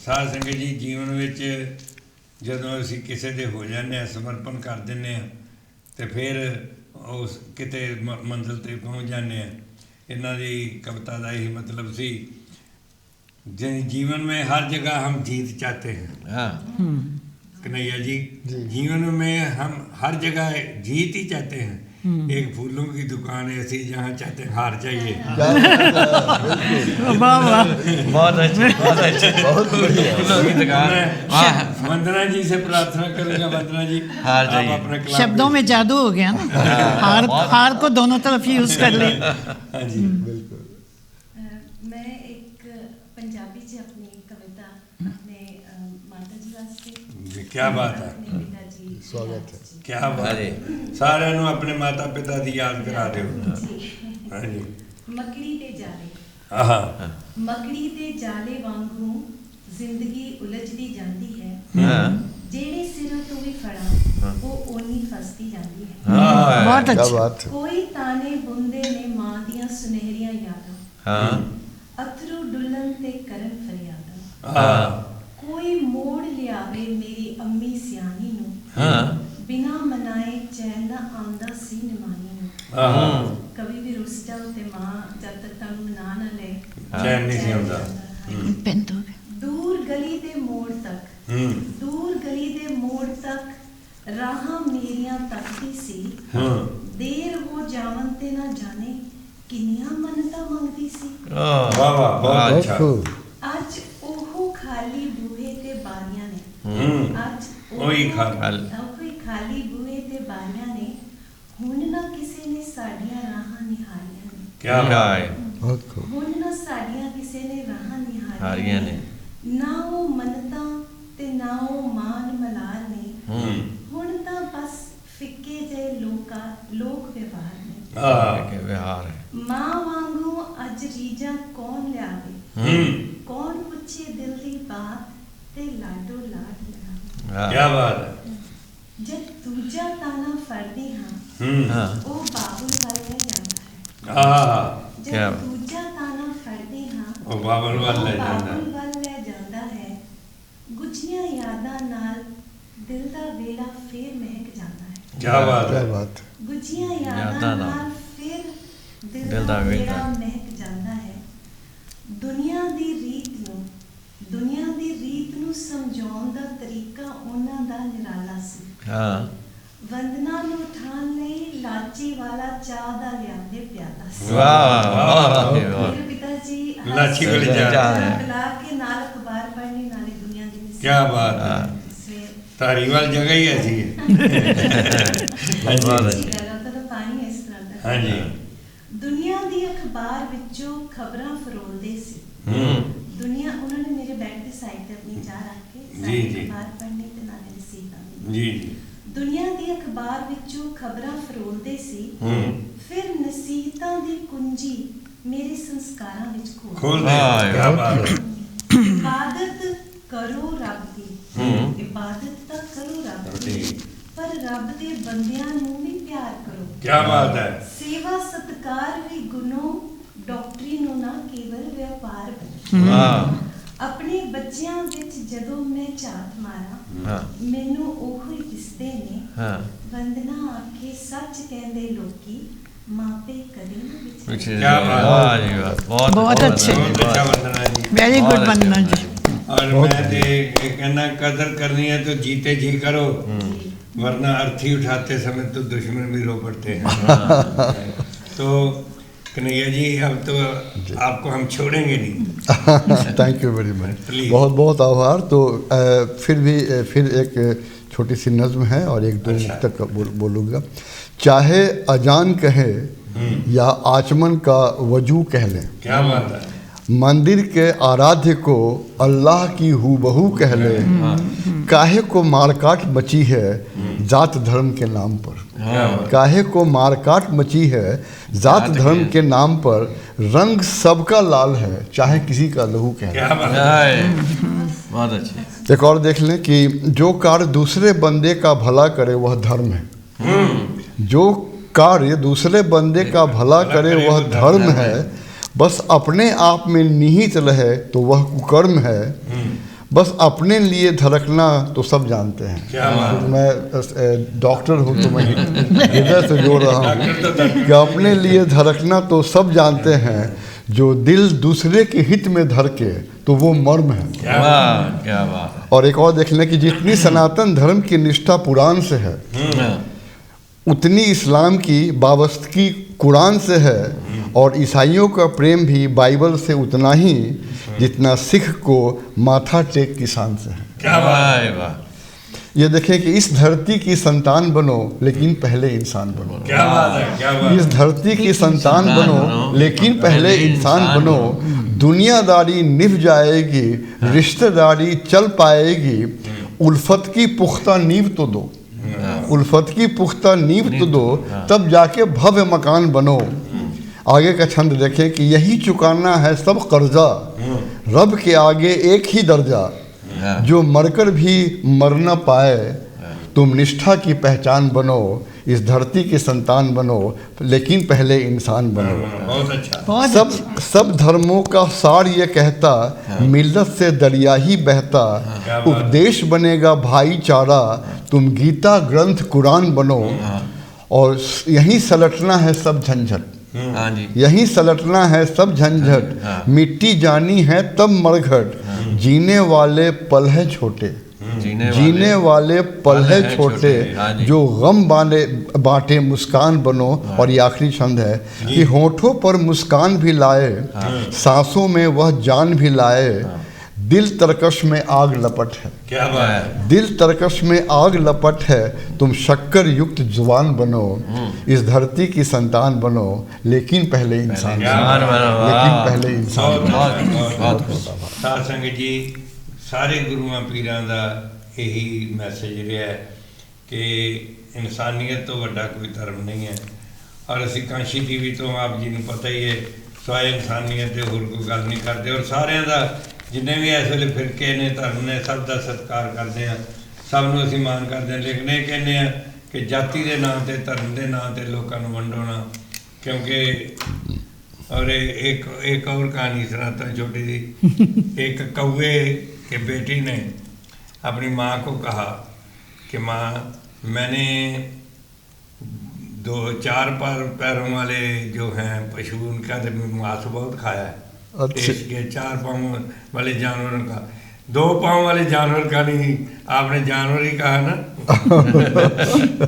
ਸਾਧ ਸੰਗਤ ਜੀ, ਜੀਵਨ ਵਿੱਚ ਜਦੋਂ ਅਸੀਂ ਕਿਸੇ ਦੇ ਹੋ ਜਾਂਦੇ ਹਾਂ, ਸਮਰਪਣ ਕਰ ਦਿੰਦੇ ਹਾਂ ਤੇ ਫਿਰ ਉਸ ਕਿਤੇ ਮੰਜ਼ਿਲ ਤੇ ਪਹੁੰਚ ਜਾਂਦੇ ਹਾਂ। ਇਹਨਾਂ ਦੀ ਕਵਿਤਾ ਦਾ ਇਹੀ ਮਤਲਬ ਸੀ, जीवन में हर जगह हम जीत चाहते हैं। कन्हैया जी, जीवन में हम हर जगह जीत ही चाहते हैं। एक फूलों की दुकान ऐसी जहाँ चाहते हैं हार चाहिए। बहुत अच्छे, बहुत अच्छे, बहुत बढ़िया। फूलों की दुकान। वंदना जी से प्रार्थना करूंगा, वंदना जी हार जाइए। अपने शब्दों में जादू हो गया ना। हार को दोनों तरफ यूज कर ले। हाँ जी, बिल्कुल। मैं एक पंजाबी से अपनी कविता अपने माता जी वास्ते। क्या बात है। स्वागत है। क्या बात है। सारे ਨੂੰ ਆਪਣੇ ਮਾਤਾ ਪਿਤਾ ਦੀ ਯਾਦ ਕਰਾ ਦਿਓ। ਹਾਂਜੀ। ਮੱਕੜੀ ਤੇ ਜਾਲੇ। ਆਹਾ। ਮੱਕੜੀ ਤੇ ਜਾਲੇ ਵਾਂਗੂ ਜ਼ਿੰਦਗੀ ਉਲਝਦੀ ਜਾਂਦੀ ਹੈ। ਜਿਹੜੇ ਸਿਰੋਂ ਤੋਂ ਵੀ ਫੜਾ ਉਹ ਓਨੀ ਫਸਦੀ ਜਾਂਦੀ ਹੈ। बहुत क्या अच्छा। बात है। ਕੋਈ ਤਾਨੇ ਬੁੰਦੇ ਨੇ ਮਾਂ ਦੀਆਂ ਸੁਨਹਿਰੀਆਂ ਯਾਦਾਂ। ਅਥਰੂ ਡੁੱਲਣ ਤੇ ਕਰਨ ਫਰਿਆਦਾਂ। ਕੋਈ ਮੋੜ ਲਿਆਵੇ ਮੇਰੀ ਅੰਮੀ ਸਿਆਣੀ ਨੂੰ। ਬਿਨਾ ਮਨਾਏ ਚੈਨ ਨਾ ਆਉਂਦਾ ਸੀ ਨਿਮਾਨੀ ਨੂੰ। ਕਵੀ ਵੀ ਰੁੱਸ ਜਾਓ ਤੇ ਮਾਂ ਜਦ ਤੱਕ ਤੁਹਾਨੂੰ ਮਨਾ ਨਾ ਲਏ ਚੈਨ ਨਹੀਂ ਸੀ ਆਉਂਦਾ। ਬਿੰਦੂ ਦੂਰ ਗਲੀ ਦੇ ਮੋੜ ਤੱਕ ਦੂਰ ਗਲੀ ਦੇ ਮੋੜ ਤੱਕ ਰਾਹਾਂ ਮੇਰੀਆਂ ਤੱਕਦੀ ਸੀ ਦੇਰ ਹੋ ਜਾਵਨ ਤੇ ਨਾ ਜਾਣੇ ਕਿੰਨੀਆਂ ਮੰਨਤਾਂ ਮੰਗਦੀ ਸੀ ਵਾਹ ਵਾਹ ਬਹੁਤ ਅੱਛਾ। ਅੱਜ ਉਹ ਖਾਲੀ ਬੂਹੇ ਤੇ ਬਾਰੀਆਂ ਨੇ ਅੱਜ ਉਹੀ ਖਾਲੀ ਬੂਹੇ ਤੇ ਬਾਰੀਆਂ ਨੇ ਹੁਣ ਨਾ ਕਿਸੇ ਨੇ ਸਾਡੀਆਂ ਰਾਹਾਂ ਨਿਹਾਰੀਆਂ ਨੇ ਕਿਆ ਬਾਤ। बहुत खूब। ਹੁਣ ਨਾ ਸਾਡੀਆਂ ਕਿਸੇ ਨੇ ਰਾਹਾਂ ਨਿਹਾਰੀਆਂ ਹਾਰੀਆਂ ਨੇ ਨਾ ਉਹ ਮੰਨਤਾਂ ਤੇ ਨਾ ਉਹ ਮਾਨ ਮਲਾਲ ਨੇ ਹੁਣ ਤਾਂ ਬਸ ਫਿੱਕੇ ਜਿਹੇ ਲੋਕ ਵਿਵਹਾਰ ਨੇ ਕਿ ਵਿਹਾਰ ਹੈ ਮਾਂ ਵਾਂਗੂ ਅੱਜ ਰੀਝਾਂ ਕੌਣ ਲਿਆਵੇ ਕੌਣ ਪੁੱਛੇ ਦਿਲ ਦੀ ਬਾਤ ਤੇ ਲਾਡੋ ਲਾਡ ਲਗਾਵੇ ਕਿਆ ਬਾਤ ਹੈ। ਜਦ ਦੂਜਾ ਤਾਨਾ ਫੜਦੀ ਹਾਂ ਉਹ ਬਾਬੁਲ ਵੱਲ ਲੈ ਜਾਂਦਾ ਹੈ ਕਿਆ ਜਦ ਦੂਜਾ ਤਾਨਾ ਫੜਦੀ ਹਾਂ ਉਹ ਬਾਬਲ ਵੱਲ ਲੈ ਜਾਂਦਾ ਬਾਬੁਲ ਵੱਲ ਲੈ ਜਾਂਦਾ ਹੈ ਗੁੱਝੀਆਂ ਯਾਦਾਂ ਨਾਲ ਦਿਲ ਦਾ ਵੇਲਾ ਫੇਰ ਮਹਿਕ ਜਾਂਦਾ ਹੈ ਕਿਆ ਬਾਤ क्या ਹੈ। बात। ਗੁੱਝੀਆਂ ਯਾਦਾਂ ਯਾਦਾਂ ਨਾਲ ਨਾਲ ਫਿਰ ਦਿਲ ਦਾ ਵੇਲਾ ਮਹਿਕ ਜਾਂਦਾ ਹੈ ਦੁਨੀਆ ਦੀ ਰੀਤ ਨੂੰ ਸਮਝਾਉਣ ਦਾ ਤਰੀਕਾ ਉਹਨਾਂ ਦਾ ਨਿਰਾਲਾ ਸੀ ਵੰਦਨਾ ਨੂੰ ਉਠਾਉਣ ਲਈ ਲਾਚੀ ਵਾਲਾ ਚਾਹ ਦਾ ਲਿਆਂਦੇ ਪਿਆਦਾ ਸੀ ਵਾਹ ਮੇਰੇ ਪਿਤਾ ਜੀ ਲਾਚੀ ਵਾਲੀ ਚਾਹ ਪਿਲਾ ਕੇ ਨਾਲ ਅਖਬਾਰ ਪੜ੍ਹਨੀ ਨਾਲੇ ਦੁਨੀਆ ਦੀ ਕਿਆ ਬਾਤ ਹੈ। ਧਾਰੀਵਾਲ ਜਗ੍ਹਾ ਹੀ ਐਸੀ ਹੈ। ਪਾਣੀ ਇਸ ਤਰ੍ਹਾਂ ਦਾ ਹਾਂਜੀ ਦੁਨੀਆ ਦੀ ਅਖਬਾਰ ਵਿੱਚੋਂ ਖਬਰਾਂ ਫਰੋਲਦੇ ਸੀ ਦੁਨੀਆ ਉਹਨਾਂ ਨੇ ਮੇਰੇ ਬੈੱਡ ਦੇ ਸਾਈਡ ਤੇ ਆਪਣੀ ਚਾਹ ਰੱਖ ਕੇ ਜੀ, ਜੀ। ਅਖਬਾਰ ਪੜ੍ਹਨੀ ਤੇ ਨਾਲੇ ਰਸੀਦਾਂ ਜੀ ਜੀ ਦੁਨੀਆ ਦੀ ਅਖਬਾਰ ਵਿੱਚੋਂ ਖਬਰਾਂ ਫਰੋਲਦੇ ਸੀ ਫਿਰ ਨਸੀਹਤਾਂ ਦੀ ਕੁੰਜੀ ਮੇਰੇ ਸੰਸਕਾਰਾਂ ਵਿੱਚ ਖੋਲ ਦੇ। ਕਿਆ ਬਾਤ ਹੈ। ਇਬਾਦਤ ਕਰੋ ਰੱਬ ਦੀ ਇਬਾਦਤ ਤਾਂ ਕਰੋ ਰੱਬ ਦੀ ਪਰ ਰੱਬ ਦੇ ਬੰਦਿਆਂ ਨੂੰ ਵੀ ਪਿਆਰ ਕਰੋ ਕਿਆ ਬਾਤ ਹੈ। ਸੇਵਾ ਸਤਕਾਰ ਵੀ ਗੁਣੋ ਡਾਕਟਰੀ ਨੂੰ ਨਾ ਕੇਵਲ ਵਪਾਰ ਬਣੇ ਵਾਹ ਆਪਣੇ ਬੱਚਿਆਂ ਵਿੱਚ ਜਦੋਂ ਮੈਂ ਝਾਤ ਮਾਰਾਂ ਮੈਨੂੰ ਉਹ ਹੀ ਦਿਸਦੇ ਨੇ ਵੰਦਨਾ ਆਖੇ ਸੱਚ ਕਹਿੰਦੇ ਲੋਕੀ ਮਾਪੇ ਕਦੇ ਨਾ ਵਿਛੜੇ क्या बात। वाह जी वाह बहुत अच्छे। बहुत अच्छा वंदना जी। वेरी गुड बहुत वंदना अच्छे। जी। और मैं तो ये कहना कदर करनी है तो जीते जी करो वरना अर्थी उठाते समय तो दुश्मन भी रो पड़ते हैं। तो कन्हैया जी अब तो आपको हम छोड़ेंगे नहीं। Thank you very much. Please। बहुत बहुत आभार। तो फिर एक छोटी सी नज्म है और एक दो अच्छा। तक बोलूँगा। चाहे अजान कहे या आचमन का वजू कह लें क्या बात है। मंदिर के आराध्य को अल्लाह की हूबहू कह ले काहे को मारकाट मची है जात धर्म के नाम पर काहे को मारकाट मची है जात धर्म के नाम पर रंग सबका लाल है चाहे किसी का लहू कह ले। क्या बात है। बहुत अच्छी एक और देख लें कि जो कार्य दूसरे बंदे का भला करे वह धर्म है जो कार्य दूसरे बंदे का भला करे वह धर्म है बस अपने आप में निहित रहे तो वह कुकर्म है बस अपने लिए धड़कना तो सब जानते हैं। क्या बात है। मैं डॉक्टर हूँ तो मैं हृदय से जोड़ रहा हूँ कि अपने लिए धड़कना तो सब जानते हैं जो दिल दूसरे के हित में धड़के तो वो मर्म है। वाह क्या बात है। और एक और देख लें कि जितनी सनातन धर्म की निष्ठा पुराण से है उतनी इस्लाम की वाबस्तगी कुरान से है और ईसाइयों का प्रेम भी बाइबल से उतना ही जितना सिख को माथा टेक की शान से है। क्या बात है। वाह ये देखें कि इस धरती की संतान बनो लेकिन पहले इंसान बनो। क्या बात है। क्या बात इस है। धरती की संतान बनो लेकिन पहले इंसान बनो दुनियादारी निभ जाएगी रिश्तेदारी चल पाएगी उल्फत की पुख्ता नींव तो दो उल्फत की पुख्ता नींव तो दो तब जाके भव्य मकान बनो। आगे का छंद देखें कि यही चुकाना है सब कर्जा रब के आगे एक ही दर्जा जो मरकर भी मर न पाए तुम निष्ठा की पहचान बनो इस धरती की संतान बनो लेकिन पहले इंसान बनो। बहुत अच्छा। बहुत सब धर्मों का सार ये कहता मिल्लत से दरिया ही बहता उपदेश बनेगा भाईचारा तुम गीता ग्रंथ कुरान बनो और यहीं सलटना है सब झंझट हाँ जी। यहीं सलटना है सब झंझट, मिट्टी जानी है तब मरघट, जीने वाले पल है छोटे, जीने वाले पल है छोटे, हाँ जी। जो गम बांटे मुस्कान बनो। और ये आखिरी छंद है कि होठों पर मुस्कान भी लाए, सांसों में वह जान भी लाए, दिल तरकश में आग लपट है, क्या बात है, दिल तरकश में आग लपट है, तुम शक्कर युक्त जुबान बनो, इस धरती की संतान बनो, लेकिन पहले इंसान बनो, लेकिन पहले इंसान। साध संगत जी, ਸਾਰੇ ਗੁਰੂਆਂ ਪੀਰਾਂ ਦਾ ਇਹੀ ਮੈਸੇਜ ਰਿਹਾ ਕਿ ਇਨਸਾਨੀਅਤ ਤੋਂ ਵੱਡਾ ਕੋਈ ਧਰਮ ਨਹੀਂ ਹੈ। ਔਰ ਅਸੀਂ ਕਾਂਸ਼ੀ ਟੀਵੀ ਤੋਂ ਆਪ ਜੀ ਨੂੰ ਪਤਾ ਹੀ ਹੈ ਸਵਾਏ ਇਨਸਾਨੀਅਤ ਦੇ ਹੋਰ ਕੋਈ ਗੱਲ ਨਹੀਂ ਕਰਦੇ। ਔਰ ਸਾਰਿਆਂ ਦਾ ਜਿੰਨੇ ਵੀ ਇਸ ਵੇਲੇ ਫਿਰਕੇ ਨੇ ਧਰਮ ਨੇ ਸਭ ਦਾ ਸਤਿਕਾਰ ਕਰਦੇ ਹਾਂ, ਸਭ ਨੂੰ ਅਸੀਂ ਮਾਣ ਕਰਦੇ ਹਾਂ। ਲੇਕਿਨ ਇਹ ਕਹਿੰਦੇ ਹਾਂ ਕਿ ਜਾਤੀ ਦੇ ਨਾਂ 'ਤੇ ਧਰਮ ਦੇ ਨਾਂ 'ਤੇ ਲੋਕਾਂ ਨੂੰ ਵੰਡੋ ਨਾ, क्योंकि और एक और कहानी सुनाता हूँ छोटी सी। एक कौवे के बेटी ने अपनी माँ को कहा कि माँ, मैंने 4 पैरों वाले जो हैं पशु, उनका तो मांस बहुत खाया है। अच्छा। इसके 4 पाँव वाले जानवरों का, 2 पाँव वाले जानवर का नहीं, आपने जानवर ही कहा ना।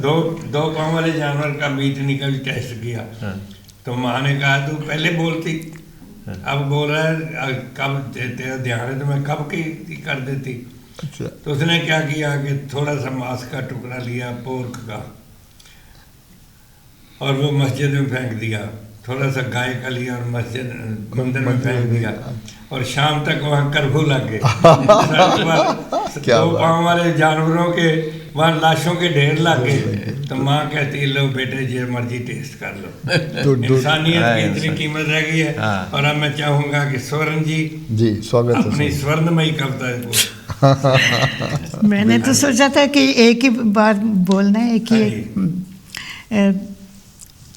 2 पाँव वाले जानवर का मीट नहीं कभी टेस्ट किया। तो माँ ने कहा तू पहले बोलती, अब बोल रहा है कब तेरा ध्यान है तो मैं कब की कर देती। अच्छा। तो उसने क्या किया कि थोड़ा सा मांस का टुकड़ा लिया पोर्क का और वो मस्जिद में फेंक दिया, थोड़ा सा गाय का लिया और मस्जिद मंदिर में फेंक दिया, और शाम तक वहाँ कर्फ्यू लग गए। 2 पाँव वाले जानवरों के वहाँ लाशों के ढेर लग गए। तो माँ कहती लो बेटे जो मर्जी टेस्ट कर लो। इंसानियत की इतनी कीमत रह गई है। और अब मैं चाहूँगा कि स्वर्ण जी स्वागत अपनी स्वर्णमयी कविता को। मैंने तो सोचा था कि एक ही बार बोलना है कि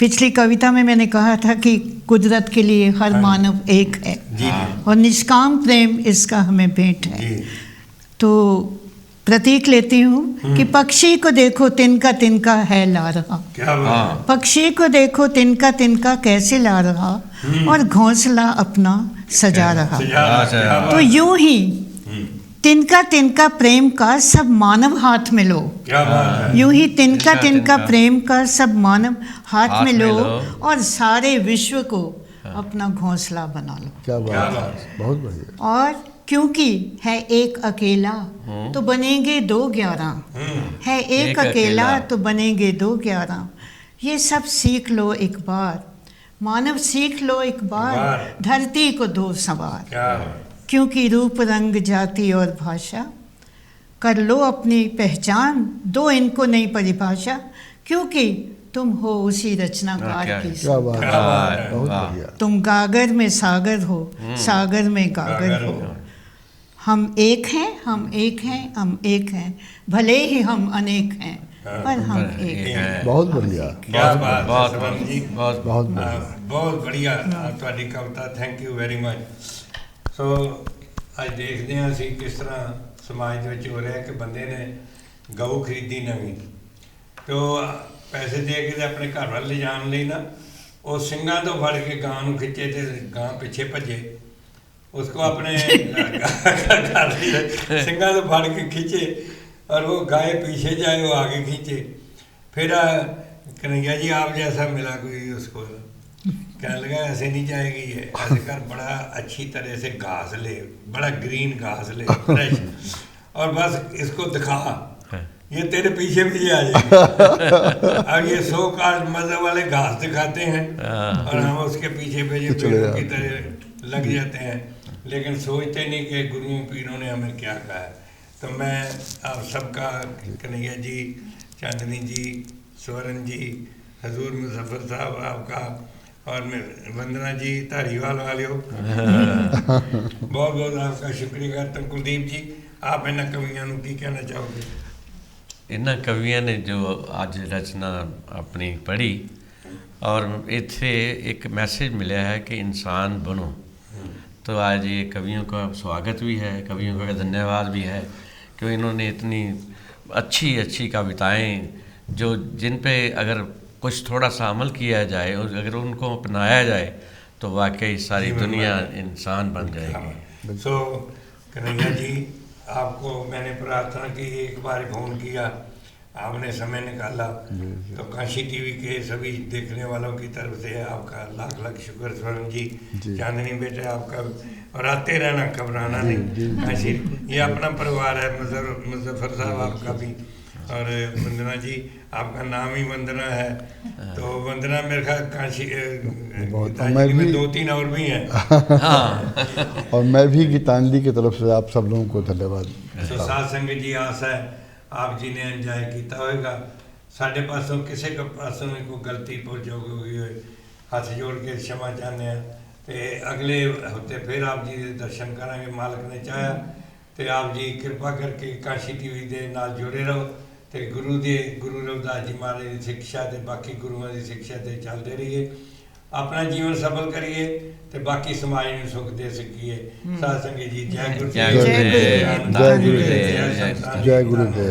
पिछली कविता में मैंने कहा था कि कुदरत के लिए हर मानव एक है और निष्काम प्रेम इसका हमें भेंट है। तो प्रतीक लेती हूँ कि पक्षी को देखो तिनका तिनका है ला रहा, पक्षी को देखो तिनका तिनका कैसे ला रहा, और घोंसला अपना सजा रहा। तो यूं ही तिनका तिनका प्रेम का सब मानव हाथ में लो, यूं ही तिनका तिनका प्रेम का सब मानव हाथ में लो और सारे विश्व को अपना घोंसला बना लो। क्या बात है, बहुत बढ़िया। और क्योंकि है एक अकेला तो बनेंगे 2 11, है एक अकेला तो बनेंगे 2 11। ये सब सीख लो एक बार, मानव सीख लो एक बार, धरती को दो सवार। क्योंकि रूप रंग जाति और भाषा कर लो अपनी पहचान, दो इनको नई परिभाषा, क्योंकि तुम हो उसी रचनाकार की। क्या बात है, बहुत बढ़िया। तुम गागर में सागर हो, सागर में गागर हो। हम एक हैं, हम एक हैं, हम एक हैं, भले ही हम अनेक हैं पर हम एक हैं। बहुत बढ़िया, क्या बात, बहुत बढ़िया ਤੁਹਾਡੀ ਕविता। Thank you very much. So ਅੱਜ ਦੇਖਦੇ ਹਾਂ ਅਸੀਂ ਕਿਸ ਤਰ੍ਹਾਂ ਸਮਾਜ ਦੇ ਵਿੱਚ ਹੋ ਰਿਹਾ ਕਿ ਬੰਦੇ ਨੇ ਗਊ ਖਰੀਦੀ ਨਵੀਂ, ਤੇ ਉਹ ਪੈਸੇ ਦੇ ਕੇ ਤੇ ਆਪਣੇ ਘਰ ਵੱਲ ਲਿਜਾਣ ਲਈ ਨਾ ਉਹ ਸਿੰਘਾਂ ਤੋਂ ਫੜ ਕੇ ਗਾਂ ਨੂੰ ਖਿੱਚੇ ਤੇ ਗਾਂ ਪਿੱਛੇ ਭੱਜੇ, उसको अपने घर सिंगा तो फाड़ के खींचे और वो गाय पीछे जाए वो आगे खींचे। फिर कन्हैया जी आप जैसा मिला कोई उसको, कहने लगा ऐसे नहीं जाएगी ये, ऐसे कर बड़ा अच्छी तरह से घास ले, बड़ा ग्रीन घास ले फ्रेश, और बस इसको दिखा ये तेरे पीछे पीछे आ जाएगी। अब ये 100 काट मजे वाले घास दिखाते हैं और हम उसके पीछे पीछे पेड़ों की तरह लग जाते हैं, लेकिन सोचते नहीं कि गुरुओं पीरों ने हमें क्या कहा है। तो मैं आप सबका, कन्हैया जी, चांदनी जी, स्वर्ण जी, हजूर मुजफ्फर साहब आपका, और वंदना जी धारीवाल वाले हो, बहुत बहुत आपका शुक्रिया करता हूँ। कुलदीप जी आप इन्होंने कवियों को की कहना चाहोगे? इन्होंने कवियों ने जो अज रचना अपनी पढ़ी और इत्थे एक मैसेज मिला है कि इंसान बनो, तो आज ये कवियों का स्वागत भी है, कवियों का धन्यवाद भी है कि इन्होंने इतनी अच्छी अच्छी कविताएं जो जिन पे अगर कुछ थोड़ा सा अमल किया जाए और अगर उनको अपनाया जाए तो वाकई सारी दुनिया इंसान बन जाएगी। सो कन्हैया जी, आपको मैंने प्रार्थना की, एक बार फ़ोन किया, आपने समय निकाला, तो काशी टीवी के सभी देखने वालों की तरफ से आपका लाख लाख शुक्र। स्वर्ण जी, चांदनी बेटे आपका, और आते रहना, घबराना नहीं। काशी ये अपना परिवार है। मुजफ्फर साहब आपका भी, और वंदना जी आपका नाम ही वंदना है, तो वंदना मेरे ख्याल काशी में 2-3 और भी हैं। और मैं भी गीतांजलि की तरफ से आप सब लोगों को धन्यवाद। सो साध संगत जी, आस है आप जी ने इंजॉय किया होगा। साढ़े पासों किसी के पासों में कोई गलती पहुँच होगी, हाथ जोड़ के क्षमा चाहते हैं। तो अगले हफ्ते फिर आप जी के दर्शन करांगे, मालक ने चाहा तो आप जी कृपा करके काशी टीवी के नाल जुड़े रहो, तो गुरु रविदास जी महाराज की शिक्षा ते बाकी गुरुओं की शिक्षा ते चलते रहिए, अपना जीवन सफल करिए, तो बाकी समाज में सुख दे सकिए। साध संगत जी, जय गुरुदेव, जय गुरुदेव।